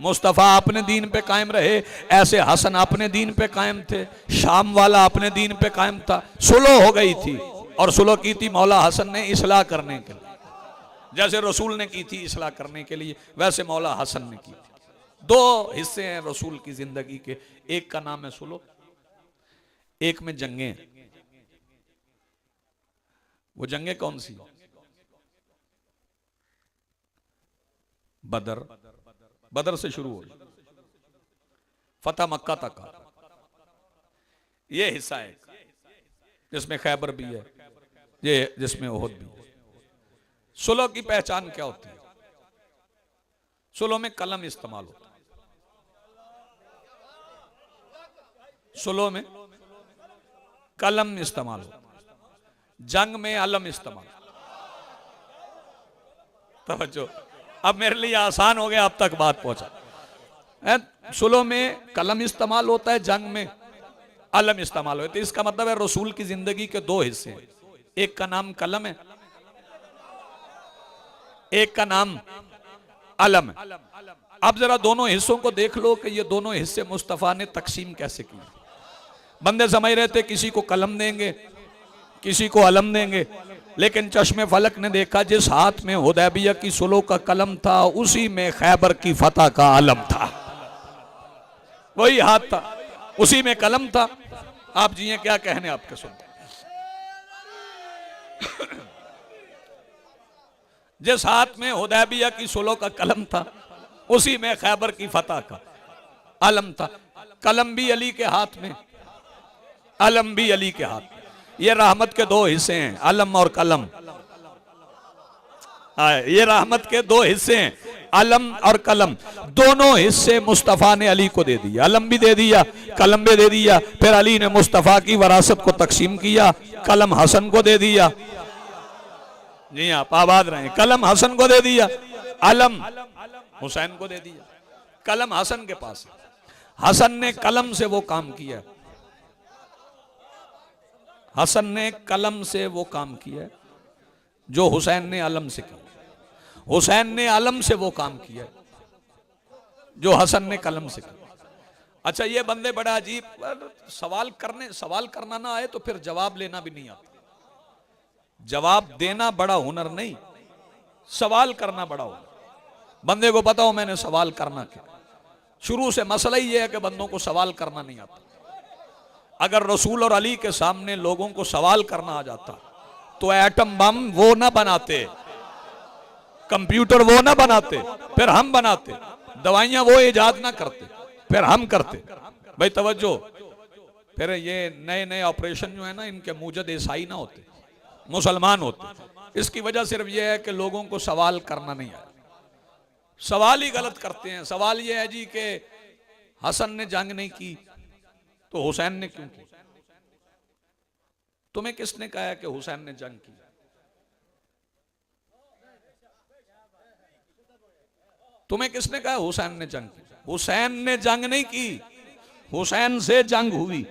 मुस्तफ़ा अपने दीन पे कायम रहे, ऐसे हसन अपने दीन पे कायम थे, शाम वाला अपने दीन पे कायम था। सुलह हो गई थी और सुलह की थी मौला हसन ने इस्लाह करने के लिए, जैसे रसूल ने की थी इस्लाह करने के लिए, वैसे मौला हसन ने की थी। दो हिस्से हैं रसूल की जिंदगी के, एक का नाम है सुलह, एक में जंगे। वो जंगे कौन सी? बदर, बदर से शुरू हुई, फतह मक्का तक का ये हिस्सा है, जिसमें खैबर भी है, ये जिसमें ओहद भी है। सुलह की पहचान क्या होती है? सुलह में कलम इस्तेमाल होता है, सुलह में कलम इस्तेमाल होता है, जंग में अलम इस्तेमाल। तवज्जो, अब मेरे लिए आसान हो गया, अब तक बात पहुंचा। सुलह में कलम इस्तेमाल होता है, जंग में अलम इस्तेमाल होता है। इसका मतलब है रसूल की जिंदगी के दो हिस्से हैं, एक का नाम कलम है, एक का नाम अलम है। अब जरा दोनों हिस्सों को देख लो कि ये दोनों हिस्से मुस्तफा ने तकसीम कैसे की। बंदे समझ रहे थे किसी को कलम देंगे, किसी को अलम देंगे, लेकिन चश्मे फलक ने देखा जिस हाथ में हुदैबिया की सुलह का कलम था उसी में खैबर की फतह का अलम था। वही हाथ था, उसी में कलम था। आप जी क्या कहने आपके सुन। जिस हाथ में हुदैबिया की सुलह का कलम था उसी में खैबर की फतह का अलम था। कलम भी अली के हाथ में, अलम भी अली के हाथ में। ये रहमत के दो हिस्से हैं, अलम और कलम। ये रहमत के दो हिस्से हैं, अलम और कलम। दोनों हिस्से मुस्तफा ने अली को दे दिया, अलम भी दे दिया, कलम भी दे दिया। फिर अली ने मुस्तफा की वरासत को तकसीम किया, कलम हसन को दे दिया। जी आप आबाद रहे। कलम हसन को दे दिया, अलम हुसैन को दे दिया। कलम हसन के पास है, हसन ने कलम से वो काम किया, हसन ने कलम से वो काम किया जो हुसैन ने अलम से किया, हुसैन ने अलम से वो काम किया जो हसन ने कलम से किया। अच्छा, ये बंदे बड़ा अजीब सवाल करना ना आए तो फिर जवाब लेना भी नहीं आता। जवाब देना बड़ा हुनर नहीं, सवाल करना बड़ा हुनर। बंदे को पता हो मैंने सवाल करना क्या। शुरू से मसला ही यह है कि बंदों को सवाल करना नहीं आता। अगर रसूल और अली के सामने लोगों को सवाल करना आ जाता तो एटम बम वो ना बनाते, कंप्यूटर वो ना बनाते, फिर हम बनाते। दवाइयां वो इजाद ना करते, फिर हम करते। भाई तवज्जो, फिर ये नए नए ऑपरेशन जो है ना, इनके मूजद ईसाई ना होते, मुसलमान होते। इसकी वजह सिर्फ यह है कि लोगों को सवाल करना नहीं आया, सवाल ही गलत करते हैं। सवाल यह है जी कि हसन ने जंग नहीं की तो हुसैन ने क्यों की? तुम्हें किसने कहा है कि हुसैन ने जंग की? तुम्हें किसने कहा हुसैन ने जंग की? हुसैन ने जंग नहीं की, हुसैन से जंग हुई।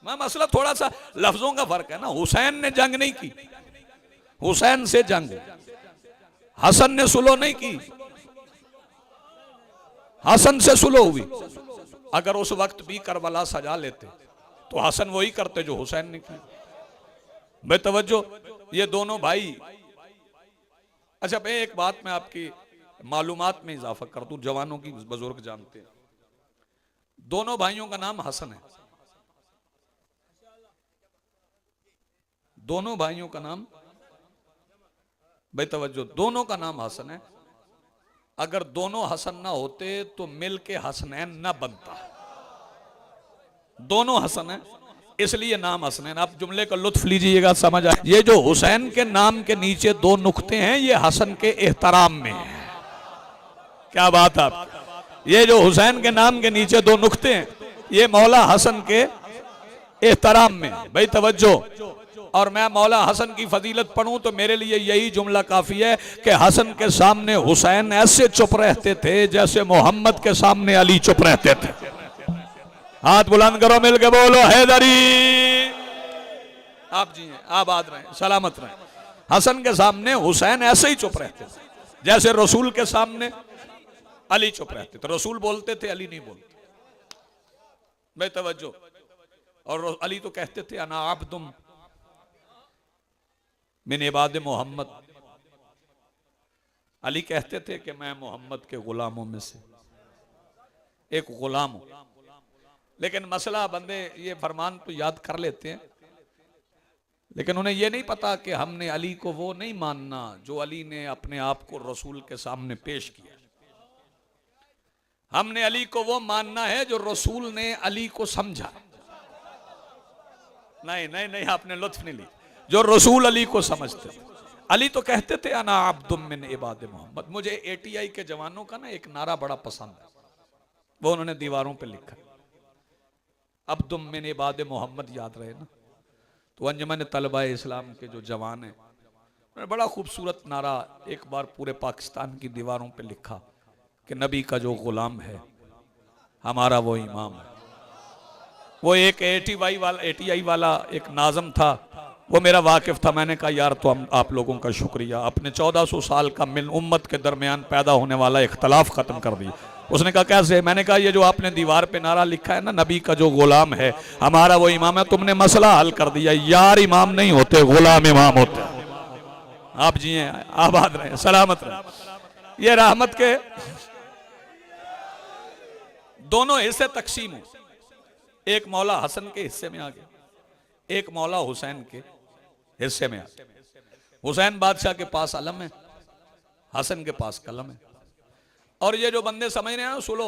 मसला थोड़ा सा लफ्जों का फर्क है ना। हुसैन ने जंग नहीं की, हुसैन से जंग। हसन ने सुलह नहीं की, हसन से सुलह हुई। अगर उस वक्त भी करबला सजा लेते तो हसन वही करते जो हुसैन ने की। बेतवज्जो, ये दोनों भाई। अच्छा, मैं एक बात में आपकी मालूमात में इजाफा कर दूं, जवानों की बुजुर्ग जानते हैं। दोनों भाइयों का नाम हसन है, दोनों भाइयों का नाम, बेतवज्जो, दोनों का नाम हसन है। अगर दोनों हसन ना होते तो मिल के हसनैन ना बनता। दोनों हसन है इसलिए नाम हसनैन। आप जुमले का लुत्फ लीजिएगा, समझ आए। ये जो हुसैन के नाम के नीचे दो नुक्ते हैं ये हसन के एहतराम में है। क्या बात आप, ये जो हुसैन के नाम के नीचे दो नुक्ते हैं ये मौला हसन के एहतराम में। भाई तवज्जो, और मैं मौला हसन की फजीलत पढ़ूं तो मेरे लिए यही जुमला काफी है कि हसन के सामने हुसैन ऐसे चुप रहते थे जैसे मोहम्मद के सामने अली चुप रहते थे। हाथ बुलंद करो, मिलके बोलो हैदरी। आप जी हैं, आबाद रहें, सलामत रहें। हसन के सामने हुसैन ऐसे ही चुप रहते थे, जैसे रसूल के सामने अली चुप रहते थे। रसूल बोलते थे, अली नहीं बोलते। बेतवज्जो। और अली तो कहते थे अना अब्दुम मिन इबाद मोहम्मद। अली कहते थे कि मैं मोहम्मद के गुलामों में से एक गुलाम हूं। लेकिन मसला, बंदे ये फरमान तो याद कर लेते हैं, लेकिन उन्हें यह नहीं पता कि हमने अली को वो नहीं मानना जो अली ने अपने आप को रसूल के सामने पेश किया। हमने अली को वो मानना है जो रसूल ने अली को समझा। नहीं नहीं नहीं, आपने लुत्फ नहीं ली। जो रसूल अली को समझते थे। अली तो कहते थे अना अब्दुम मिन इबाद मोहम्मद। मुझे एटीआई के जवानों का ना एक नारा बड़ा पसंद है, वो उन्होंने दीवारों पे लिखा, अब्दुम मिन इबाद मोहम्मद। याद रहे ना। तो अंजुमन तलबा इस्लाम के जो जवान हैं, उन्होंने बड़ा खूबसूरत नारा एक बार पूरे पाकिस्तान की दीवारों पे लिखा कि नबी का जो गुलाम है हमारा वो इमाम है। वो एक एटीआई वाला एक नाज़म था, वो मेरा वाकिफ था। मैंने कहा यार तो आप लोगों का शुक्रिया, आपने 1400 साल का मिल उम्मत के दरमियान पैदा होने वाला इख्तलाफ खत्म कर दिया। उसने कहा कैसे? मैंने कहा ये जो आपने दीवार पे नारा लिखा है ना, नबी का जो गुलाम है हमारा वो इमाम है, तुमने मसला हल कर दिया। यार इमाम नहीं होते, गुलाम इमाम होते। आप जी हैं, आबाद रहे, सलामत रहे। ये रहमत के दोनों हिस्से तकसीम हो। एक मौला हसन के हिस्से में आ गया, एक मौला हुसैन के हिस्से में आ गया। हुसैन बादशाह के पास अलम है, हसन के पास कलम है। और ये जो बंदे समझ रहे हैं सुलह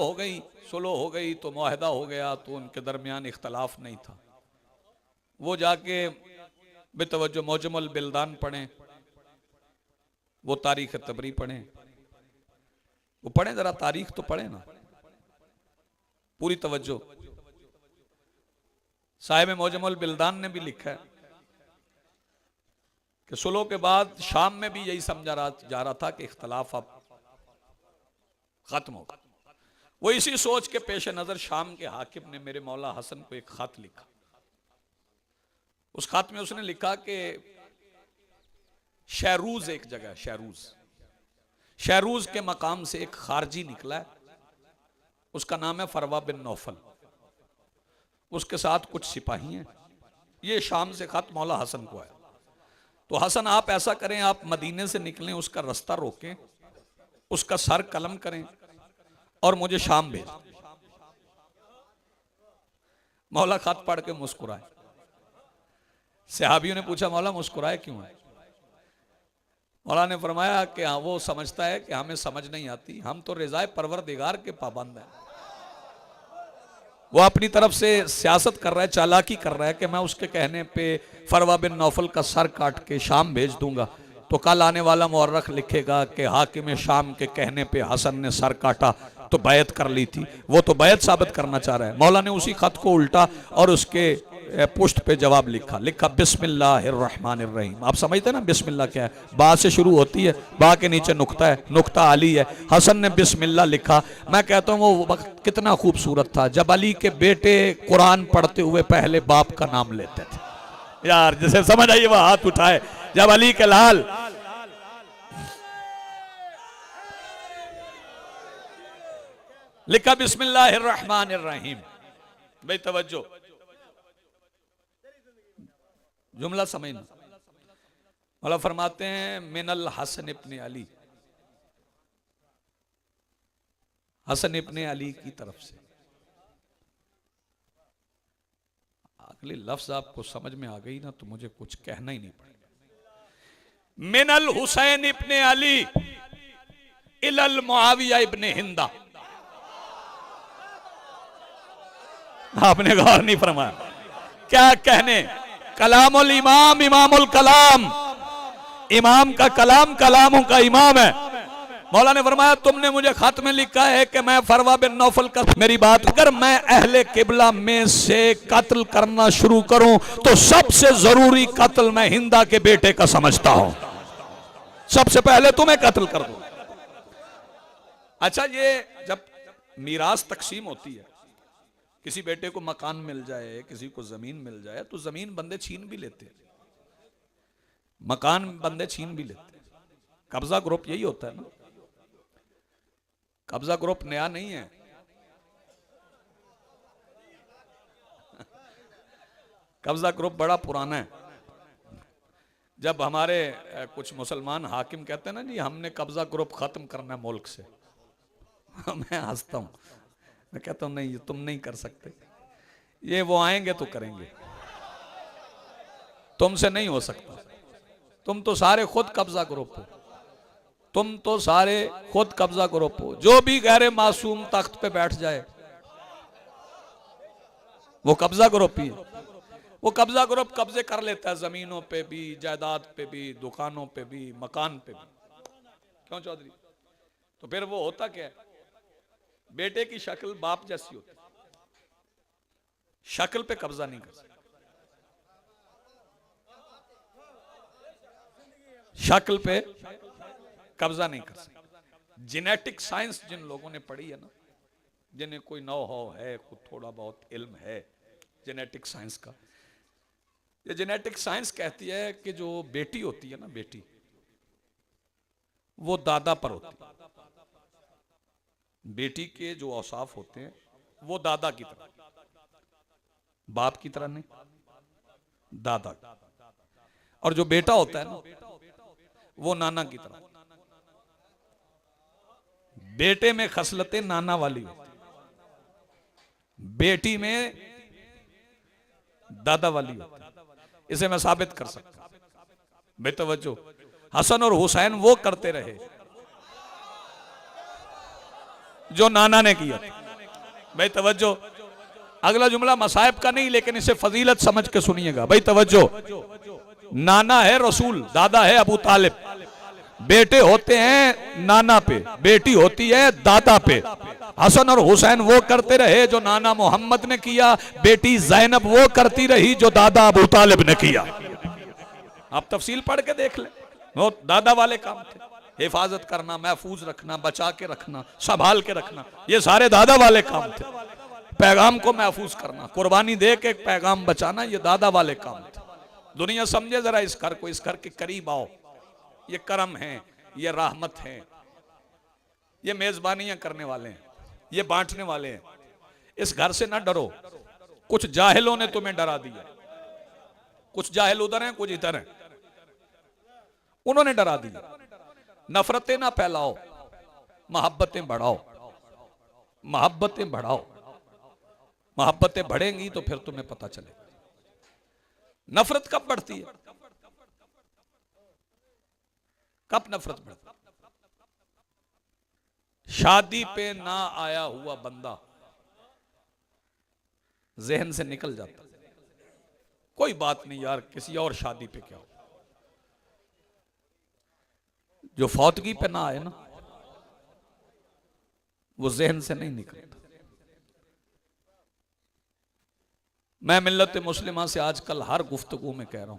हो गई तो मुआहदा हो गया, तो उनके दरमियान इख्तलाफ नहीं था। वो जाके बेतवज्जो मौजमुल बिल्दान पढ़ें, वो तारीख तबरी पढ़ें, वो पढ़ें, जरा तारीख तो पढ़ें ना, पूरी तवज्जो। साहिब मौजमुल बिल्दान ने भी लिखा है कि सुलह के बाद शाम में भी यही समझा जा रहा था कि इख्तलाफ अब खत्म होगा। वो इसी सोच के पेश नजर शाम के हाकिम ने मेरे मौला हसन को एक खत लिखा। उस खत में उसने लिखा कि शहरूज एक जगह, शहरूज के मकाम से एक खारजी निकला है, उसका नाम है फरवा बिन नौफल, उसके साथ कुछ सिपाही हैं। ये शाम से खत मौला हसन को आया। तो हसन आप ऐसा करें, आप मदीने से निकलें, उसका रास्ता रोकें, उसका सर कलम करें और मुझे शाम भेज। मौला खत पढ़ के मुस्कुराए। सहाबियों ने पूछा मौला मुस्कुराए क्यों है? मौला ने फरमाया कि हाँ, वो समझता है कि हमें समझ नहीं आती, हम तो रिज़ाए परवरदिगार के पाबंद हैं। वो अपनी तरफ से सियासत कर रहा है, चालाकी कर रहा है कि मैं उसके कहने पे फरवा बिन नौफल का सर काट के शाम भेज दूंगा, तो कल आने वाला मुअर्रख लिखेगा कि हाकिम शाम के कहने पे हसन ने सर काटा तो बैत कर ली थी। वो तो बैत साबित करना चाह रहा है। मौला ने उसी खत को उल्टा और उसके पुष्ट पे जवाब लिखा बिस्मिल्लाहिर्रहमानिर्रहीम। आप समझते हैं ना बिस्मिल्लाह क्या है? बा से शुरू होती है, बा के नीचे नुक्ता है, नुक्ता अली है। हसन ने बिस्मिल्लाह लिखा। मैं कहता हूँ वो वक्त कितना खूबसूरत था जब अली के बेटे कुरान पढ़ते हुए पहले बाप का नाम लेते थे। यार जिसे समझ आइए वह हाथ उठाए। जब अली के लाल लिखा बिस्मिल्लाहिर्रहमानिर्रहीम। भाई तवज्जो, जुमला समझना। मौला फरमाते हैं मिनल हसन इब्ने अली, हसन इब्ने अली की तरफ से। अगले लफ्ज आपको समझ में आ गई ना तो मुझे कुछ कहना ही नहीं पड़ेगा। मिनल हुसैन इब्ने अली इलल मुआविया इब्ने हिंदा। आपने गौर नहीं फरमाया क्या कहने? कलामुल इमाम इमामुल कलाम, इमाम का कलाम कलामों का इमाम है। मौला ने फरमाया तुमने मुझे खत में लिखा है कि मैं फरवा बिन नौफल का, मेरी बात, अगर मैं अहले किबला में से कत्ल करना शुरू करूं तो सबसे जरूरी कत्ल मैं हिंदा के बेटे का समझता हूं। सबसे पहले तुम्हें कत्ल कर दो। अच्छा, ये जब मीरास तकसीम होती है किसी बेटे को मकान मिल जाए, किसी को जमीन मिल जाए तो जमीन बंदे छीन भी लेते हैं, मकान बंदे छीन भी लेते हैं। कब्जा ग्रुप यही होता है ना। कब्जा ग्रुप नया नहीं है, कब्जा ग्रुप बड़ा पुराना है। जब हमारे कुछ मुसलमान हाकिम कहते हैं ना जी हमने कब्जा ग्रुप खत्म करना है मुल्क से, मैं हंसता हूं, मैं कहता हूं नहीं ये तुम नहीं कर सकते, ये वो आएंगे तो करेंगे, तुमसे नहीं हो सकता। तुम तो सारे खुद कब्जा ग्रुप हो, तुम तो सारे खुद कब्जा ग्रुप हो। जो भी गैर मासूम तख्त पे बैठ जाए वो कब्जा ग्रुप ही है। वो कब्जा ग्रुप कब्जे कर लेता है जमीनों पे भी, जायदाद पे भी, दुकानों पे भी, मकान पे भी। क्यों चौधरी? तो फिर वो होता क्या है, बेटे की शक्ल बाप जैसी होती, शक्ल पे कब्जा नहीं कर सकता, शक्ल पे कब्जा नहीं कर सकता। जेनेटिक साइंस जिन लोगों ने पढ़ी है ना, जिन्हें कोई नौ हाव है, कुछ थोड़ा बहुत इल्म है जेनेटिक साइंस का, ये जेनेटिक साइंस कहती है कि जो बेटी होती है ना, बेटी वो दादा पर होती है। बेटी के जो औसाफ होते हैं वो दादा की तरह, बाप की तरह नहीं, दादा। और जो बेटा होता है ना वो नाना की तरह। बेटे में खसलतें नाना वाली होती, बेटी में दादा वाली होती। इसे मैं साबित कर सकता हूं, बेतवज्जो। हसन और हुसैन वो करते रहे जो नाना ने किया। भाई तवज्जो, अगला जुमला मसाइब का नहीं लेकिन इसे फजीलत समझ के सुनिएगा। भाई तवज्जो, नाना है रसूल, दादा है अबू तालिब। बेटे होते हैं नाना पे, बेटी होती है दादा पे। हसन और हुसैन वो करते रहे जो नाना मोहम्मद ने किया, बेटी ज़ैनब वो करती रही जो दादा अबू तालिब ने किया। आप तफसील पढ़ के देख ले, वो दादा वाले काम थे। हिफाजत करना, महफूज रखना, बचा के रखना, संभाल के रखना, ये सारे दादा वाले काम थे। पैगाम को महफूज करना, कुर्बानी दे के पैगाम बचाना, ये दादा वाले काम थे। दुनिया समझे जरा इस घर को, इस घर के करीब आओ। ये करम है, ये रहमत है, ये मेजबानियां करने वाले हैं, ये बांटने वाले हैं। इस घर से ना डरो। कुछ जाहिलों ने तुम्हें डरा दिया, कुछ जाहिल उधर हैं, कुछ इधर हैं, उन्होंने डरा दिया। नफरतें ना फैलाओ, मोहब्बतें बढ़ाओ, मोहब्बतें बढ़ाओ। मोहब्बतें बढ़ेंगी तो फिर तुम्हें पता चलेगा। नफरत कब बढ़ती है? कब नफरत बढ़ती? शादी पे ना आया हुआ बंदा जहन से निकल जाता, कोई बात नहीं यार, किसी और शादी पे क्या हो। जो फौतगी पे ना आए ना, वो जहन से नहीं निकलता। मैं मिल्लत मुस्लिमा से आजकल हर गुफ्तगू में कह रहा हूं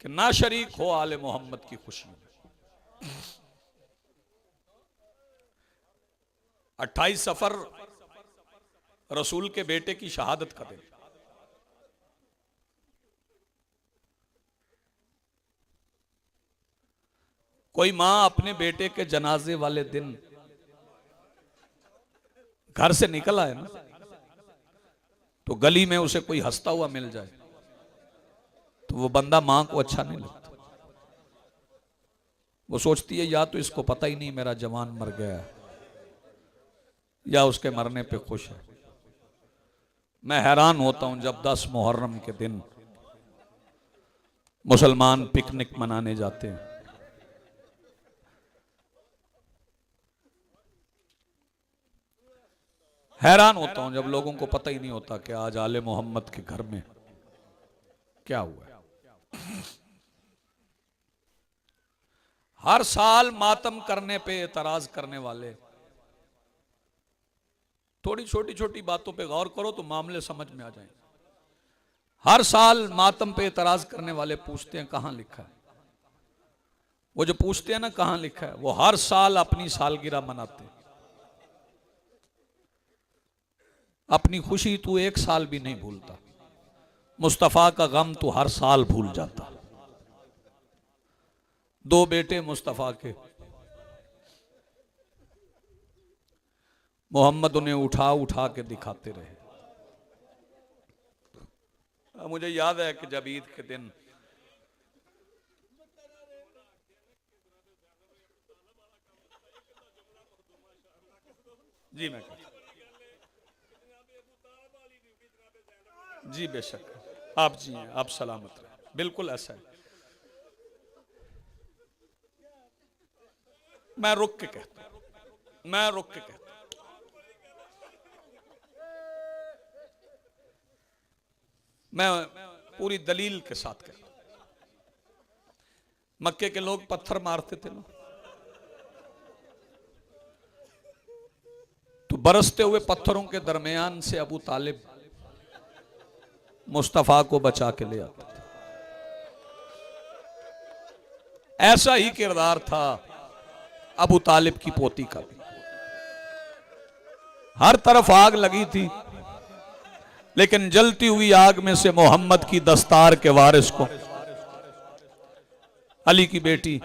कि ना शरीक हो आले मोहम्मद की खुशी में। 28 सफर रसूल के बेटे की शहादत का दिन, कोई मां अपने बेटे के जनाजे वाले दिन घर से निकल आए ना, तो गली में उसे कोई हंसता हुआ मिल जाए तो वो बंदा मां को अच्छा नहीं लगता। वो सोचती है या तो इसको पता ही नहीं मेरा जवान मर गया, या उसके मरने पे खुश है। मैं हैरान होता हूं जब 10 मुहर्रम के दिन मुसलमान पिकनिक मनाने जाते हैं। हैरान होता हूं जब लोगों को पता ही नहीं होता कि आज आले मोहम्मद के घर में क्या हुआ है। हर साल मातम करने पे एतराज करने वाले, थोड़ी छोटी छोटी बातों पे गौर करो तो मामले समझ में आ जाएंगे। हर साल मातम पे एतराज करने वाले पूछते हैं कहां लिखा है। वो जो पूछते हैं ना कहां लिखा है, वो हर साल अपनी सालगिरह मनाते हैं। अपनी खुशी तू एक साल भी नहीं भूलता, मुस्तफ़ा का गम तू हर साल भूल जाता। दो बेटे मुस्तफ़ा के, मोहम्मद उन्हें उठा उठा के दिखाते रहे। मुझे याद है कि जब ईद के दिन जी मैं जी बेशक आप जी हैं, आप सलामत रहे, बिल्कुल ऐसा है। मैं रुक के कहता हूं, मैं रुक के कहता हूं। मैं पूरी दलील के साथ कहता हूं। मक्के के लोग पत्थर मारते थे ना, तो बरसते हुए पत्थरों के दरमियान से अबू तालिब मुस्तफा को बचा के ले आता था। ऐसा ही किरदार था अबू तालिब की पोती का भी। हर तरफ आग लगी थी, लेकिन जलती हुई आग में से मोहम्मद की दस्तार के वारिस को अली की बेटी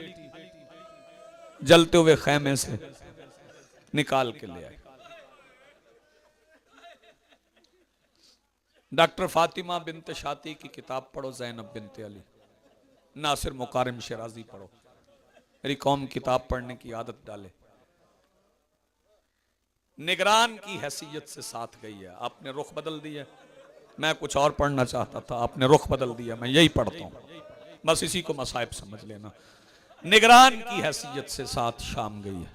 जलते हुए खैमे से निकाल के ले आई। डॉक्टर फातिमा बिनत शाती की किताब पढ़ो, ज़ैनब बिनत अली, नासिर मुकारिम शिराजी पढ़ो। मेरी कौम किताब पढ़ने की आदत डाले। निगरान की हैसियत से साथ गई है, आपने रुख बदल दिया। मैं कुछ और पढ़ना चाहता था, आपने रुख बदल दिया, मैं यही पढ़ता हूं, बस इसी को मसाइब समझ लेना। निगरान की हैसियत से साथ शाम गई है,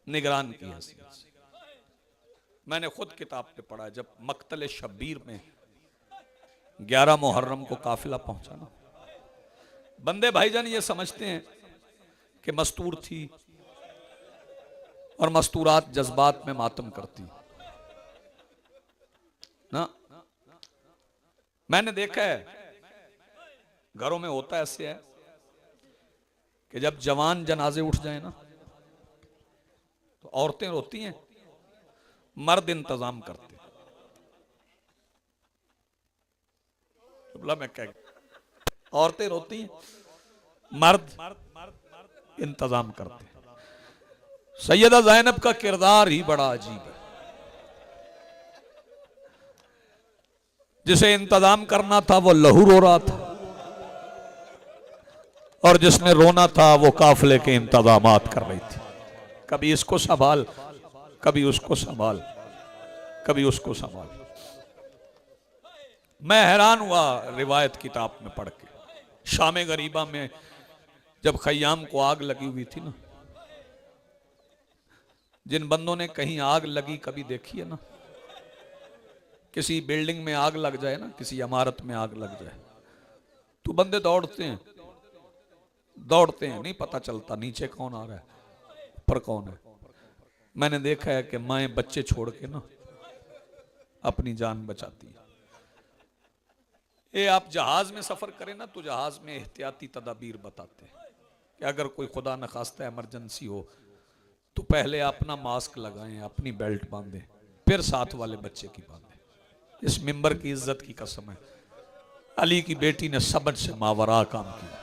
निगरान की हैसियत से। मैंने खुद किताब पे पढ़ा, जब मक्तल शब्बीर में 11 मुहर्रम को काफिला पहुंचा ना, बंदे भाईजान ये समझते हैं कि मस्तूर थी और मस्तूरात जज्बात में मातम करती ना। मैंने देखा है घरों में होता ऐसे है कि जब जवान जनाजे उठ जाए ना, तो औरतें रोती हैं, मर्द इंतजाम करते। मैं क्या, औरतें रोती हैं, मर्द इंतजाम करते। सैयदा ज़ैनब का किरदार ही बड़ा अजीब है। जिसे इंतजाम करना था वो लहू रो रहा था, और जिसने रोना था वो काफिले के इंतजामात कर रही थी। कभी इसको संभाल, कभी उसको संभाल, कभी उसको संभाल। मैं हैरान हुआ रिवायत किताब में पढ़ के। शाम गरीबा में जब खय्याम को आग लगी हुई थी ना, जिन बंदों ने कहीं आग लगी कभी देखी है ना, किसी बिल्डिंग में आग लग जाए ना, किसी इमारत में आग लग जाए, तो बंदे दौड़ते हैं, दौड़ते हैं, नहीं पता चलता नीचे कौन आ रहा है, ऊपर कौन है। मैंने देखा है कि माएं बच्चे छोड़ के ना अपनी जान बचाती है। ये आप जहाज में सफर करें ना, तो जहाज में एहतियाती तदाबीर बताते हैं कि अगर कोई खुदा न खास्ता इमरजेंसी हो तो पहले अपना मास्क लगाएं, अपनी बेल्ट बांधें, फिर साथ वाले बच्चे की बांधें। इस मिंबर की इज्जत की कसम है, अली की बेटी ने समझ से मावरा काम किया,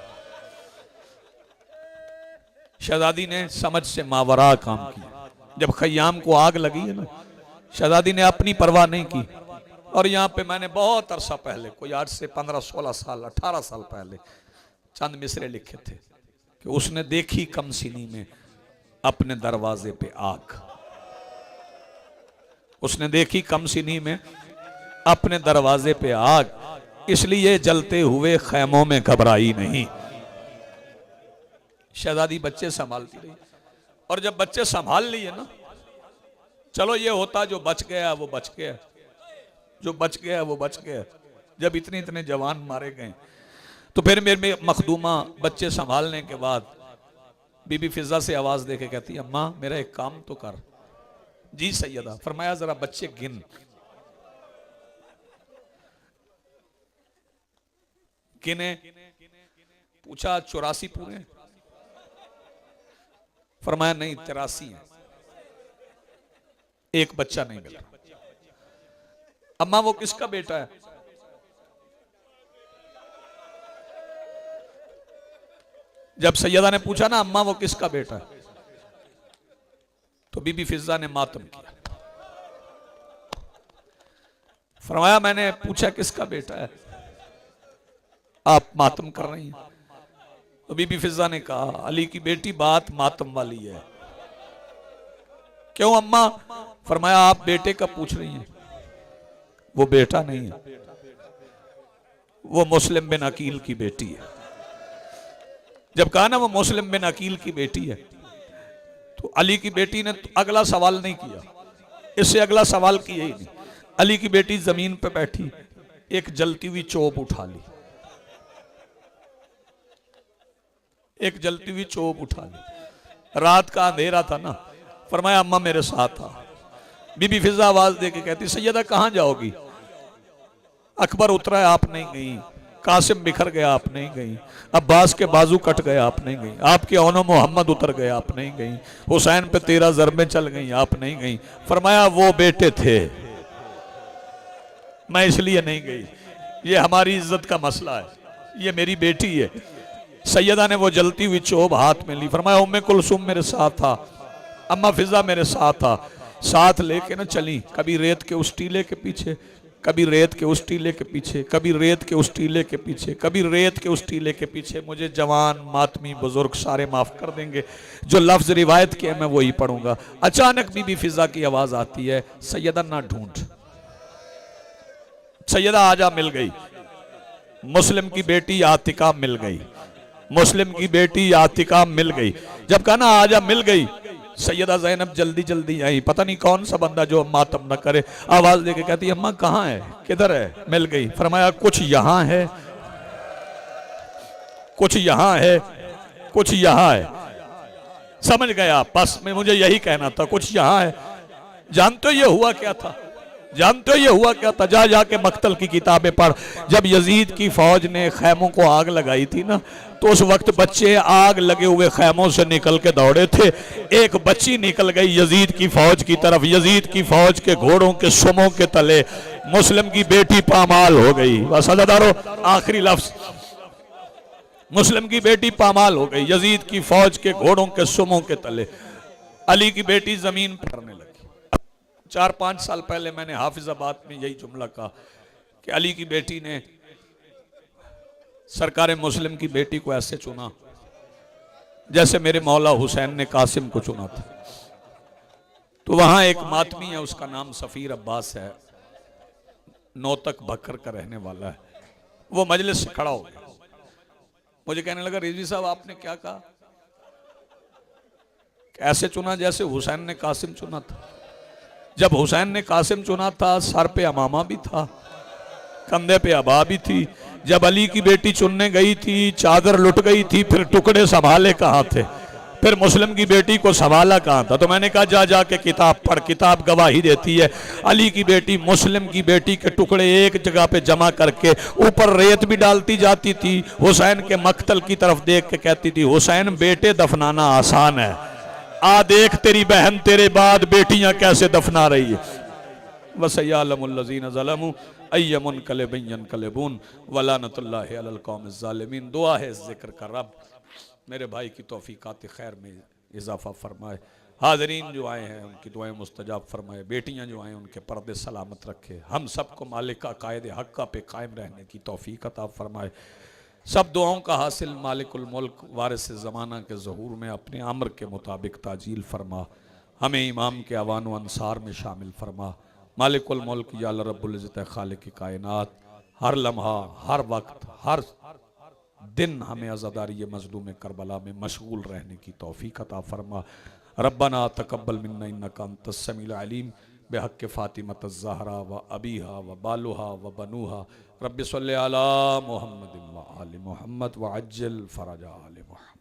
शहजादी ने समझ से मावरा काम किया। जब खय्याम को आग लगी है ना, शहजादी ने अपनी परवाह नहीं की। और यहाँ पे मैंने बहुत अरसा पहले, कोई आज से 15-16 साल 18 साल पहले चंद मिसरे लिखे थे कि उसने देखी कमसिनी में अपने दरवाजे पे आग, उसने देखी कमसिनी में अपने दरवाजे पे आग, इसलिए जलते हुए खैमों में घबराई नहीं। शहजादी बच्चे संभालती रही, और जब बच्चे संभाल लिए ना, चलो ये होता जो बच गया वो बच गया, जो बच गया वो बच गया। जब इतने इतने जवान मारे गए, तो फिर मेरे मखदूमा बच्चे संभालने के बाद बीबी फिजा से आवाज देके कहती है, अम्मा मेरा एक काम तो कर। जी सैयदा। फरमाया जरा बच्चे गिन। गिने, पूछा 84 पूरे? फरमाया नहीं 83 है, एक बच्चा नहीं मिला। अम्मा वो किसका बेटा है? जब सैयदा ने पूछा ना अम्मा वो किसका बेटा है, तो बीबी फिजा ने मातम किया। फरमाया मैंने पूछा किसका बेटा है, आप मातम कर रही हैं। तो बीबी फिजा ने कहा अली की बेटी बात मातम वाली है। क्यों अम्मा? फरमाया आप बेटे का पूछ रही हैं, वो बेटा नहीं है, वो मुस्लिम बिन अकील की बेटी है। जब कहा ना वो मुस्लिम बिन अकील की बेटी है, तो अली की बेटी ने अगला सवाल नहीं किया, इससे अगला सवाल किया ही नहीं। अली की बेटी जमीन पे बैठी एक जलती हुई चोप उठा ली, एक जलती हुई चोप उठा ली। रात का अंधेरा था ना, फरमाया अम्मा मेरे साथ था। बीबी फिजा आवाज दे के कहती सैयदा कहां जाओगी? अकबर उतरा है आप नहीं गई, कासिम बिखर गया आप नहीं गई, अब्बास के बाजू कट गए आप नहीं गई, आपके औनो मोहम्मद उतर गए आप नहीं गई, हुसैन पे 13 ज़रबें चल गई आप नहीं गई। फरमाया वो बेटे थे, मैं इसलिए नहीं गई, ये हमारी इज्जत का मसला है, ये मेरी बेटी है। सैयदा ने वो जलती हुई चोब हाथ में ली। फरमाया उम्मे कुलसुम मेरे साथ था, अम्मा फिजा मेरे साथ था, साथ लेके ना चली, कभी रेत के उस टीले के पीछे, कभी रेत के उस टीले के पीछे, कभी रेत के उस टीले के पीछे, कभी रेत के उस टीले के पीछे। मुझे जवान मातमी बुजुर्ग सारे माफ कर देंगे, जो लफ्ज रिवायत के मैं वही पढ़ूंगा। अचानक बीबी फिजा की आवाज आती है सैयदा ना ढूंढ। सैयदा आजा मिल गई, मुस्लिम की बेटी आतिका मिल गई, मुस्लिम की बेटी आतिका मिल गई। जब कहा ना आजा मिल गई, सैयदा ज़ैनब जल्दी जल्दी आई। पता नहीं कौन सा बंदा जो मातम न करे, आवाज देके कहती अम्मा कहाँ है, किधर है? मिल गई। फरमाया कुछ यहाँ है, कुछ यहाँ है, कुछ यहाँ है। समझ गया, बस मैं मुझे यही कहना था, कुछ यहाँ है। जानते हो ये हुआ क्या था? जानते हो ये हुआ क्या था? जा जाके मक्तल की किताबें पढ़। जब यजीद की फौज ने खैमों को आग लगाई थी ना, तो उस वक्त बच्चे आग लगे हुए खैमों से निकल के दौड़े थे। एक बच्ची निकल गई यजीद की फौज की तरफ, यजीद की फौज के घोड़ों के सुमों के तले मुस्लिम की बेटी पामाल हो गई। बस अदादारो आखिरी लफ्ज, मुस्लिम की बेटी पामाल हो गई यजीद की फौज के घोड़ों के सुमों के तले। अली की बेटी जमीन पर करने लगी। 4-5 साल पहले मैंने हाफिजाबाद में यही जुमला कहा कि अली की बेटी ने सरकार मुस्लिम की बेटी को ऐसे चुना जैसे मेरे मौला हुसैन ने कासिम को चुना था। तो वहां एक मातमी है, उसका नाम सफीर अब्बास है, नौतक भक्कर का रहने वाला है। वो मजलिस से खड़ा हो गया, मुझे कहने लगा रिजवी साहब आपने क्या कहा? ऐसे चुना जैसे हुसैन ने कासिम चुना था। जब हुसैन ने कासिम चुना था सर पे अमामा भी था, कंधे पे अबा भी थी। जब अली की बेटी चुनने गई थी चादर लुट गई थी, फिर टुकड़े संभाले कहाँ थे, फिर मुस्लिम की बेटी को संभाला कहाँ था? तो मैंने कहा जा जाके किताब पढ़, किताब गवाही देती है अली की बेटी मुस्लिम की बेटी के टुकड़े एक जगह पे जमा करके ऊपर रेत भी डालती जाती थी, हुसैन के मक्तल की तरफ देख के कहती थी हुसैन बेटे दफनाना आसान है, आ देख तेरी बहन तेरे बाद बेटियां कैसे दफना रही है। वसय्यलमुल्लज़ीना ज़लमू अय्यमुनक़लिबिन यनक़लिबून वलानतुल्लाहि अलल क़ौमिज़ ज़ालिमीन। दुआ है जिक्र का रब मेरे भाई की तौफीकात खैर में इजाफा फरमाए। हाज़रीन जो आए हैं उनकी दुआएं मुस्तजाब फरमाए, बेटियां जो आए उनके पर्दे सलामत रखे, हम सबको मालिक कायदे हक़ पे कायम रहने की तौफीक अता फरमाए। सब दुआओं का हासिल मालिकुल मुल्क वारिस ज़माना के ज़हूर में अपने अम्र के मुताबिक ताजील फरमा, हमें इमाम के अवान व अंसार में शामिल फरमा। मालिकुल मुल्क या अल्लाह रब्बुल इज़्ज़त खालिक कायनात हर लम्हा हर वक्त हर दिन हमें अज़ादारी मज़लूम करबला में मशगूल रहने की तौफीक अता फरमा। रब्बना तक़ब्बल मिन्ना इन्नका अंतस समीउल अलीम बिहक़्क़ि फ़ातिमत ज़हरा व अबीहा व बालुहा व बनूहा। रब्बि सल्लि अला मुहम्मद व आलि मुहम्मद व अज्जिल फ़रजा आलि मुहम्मद।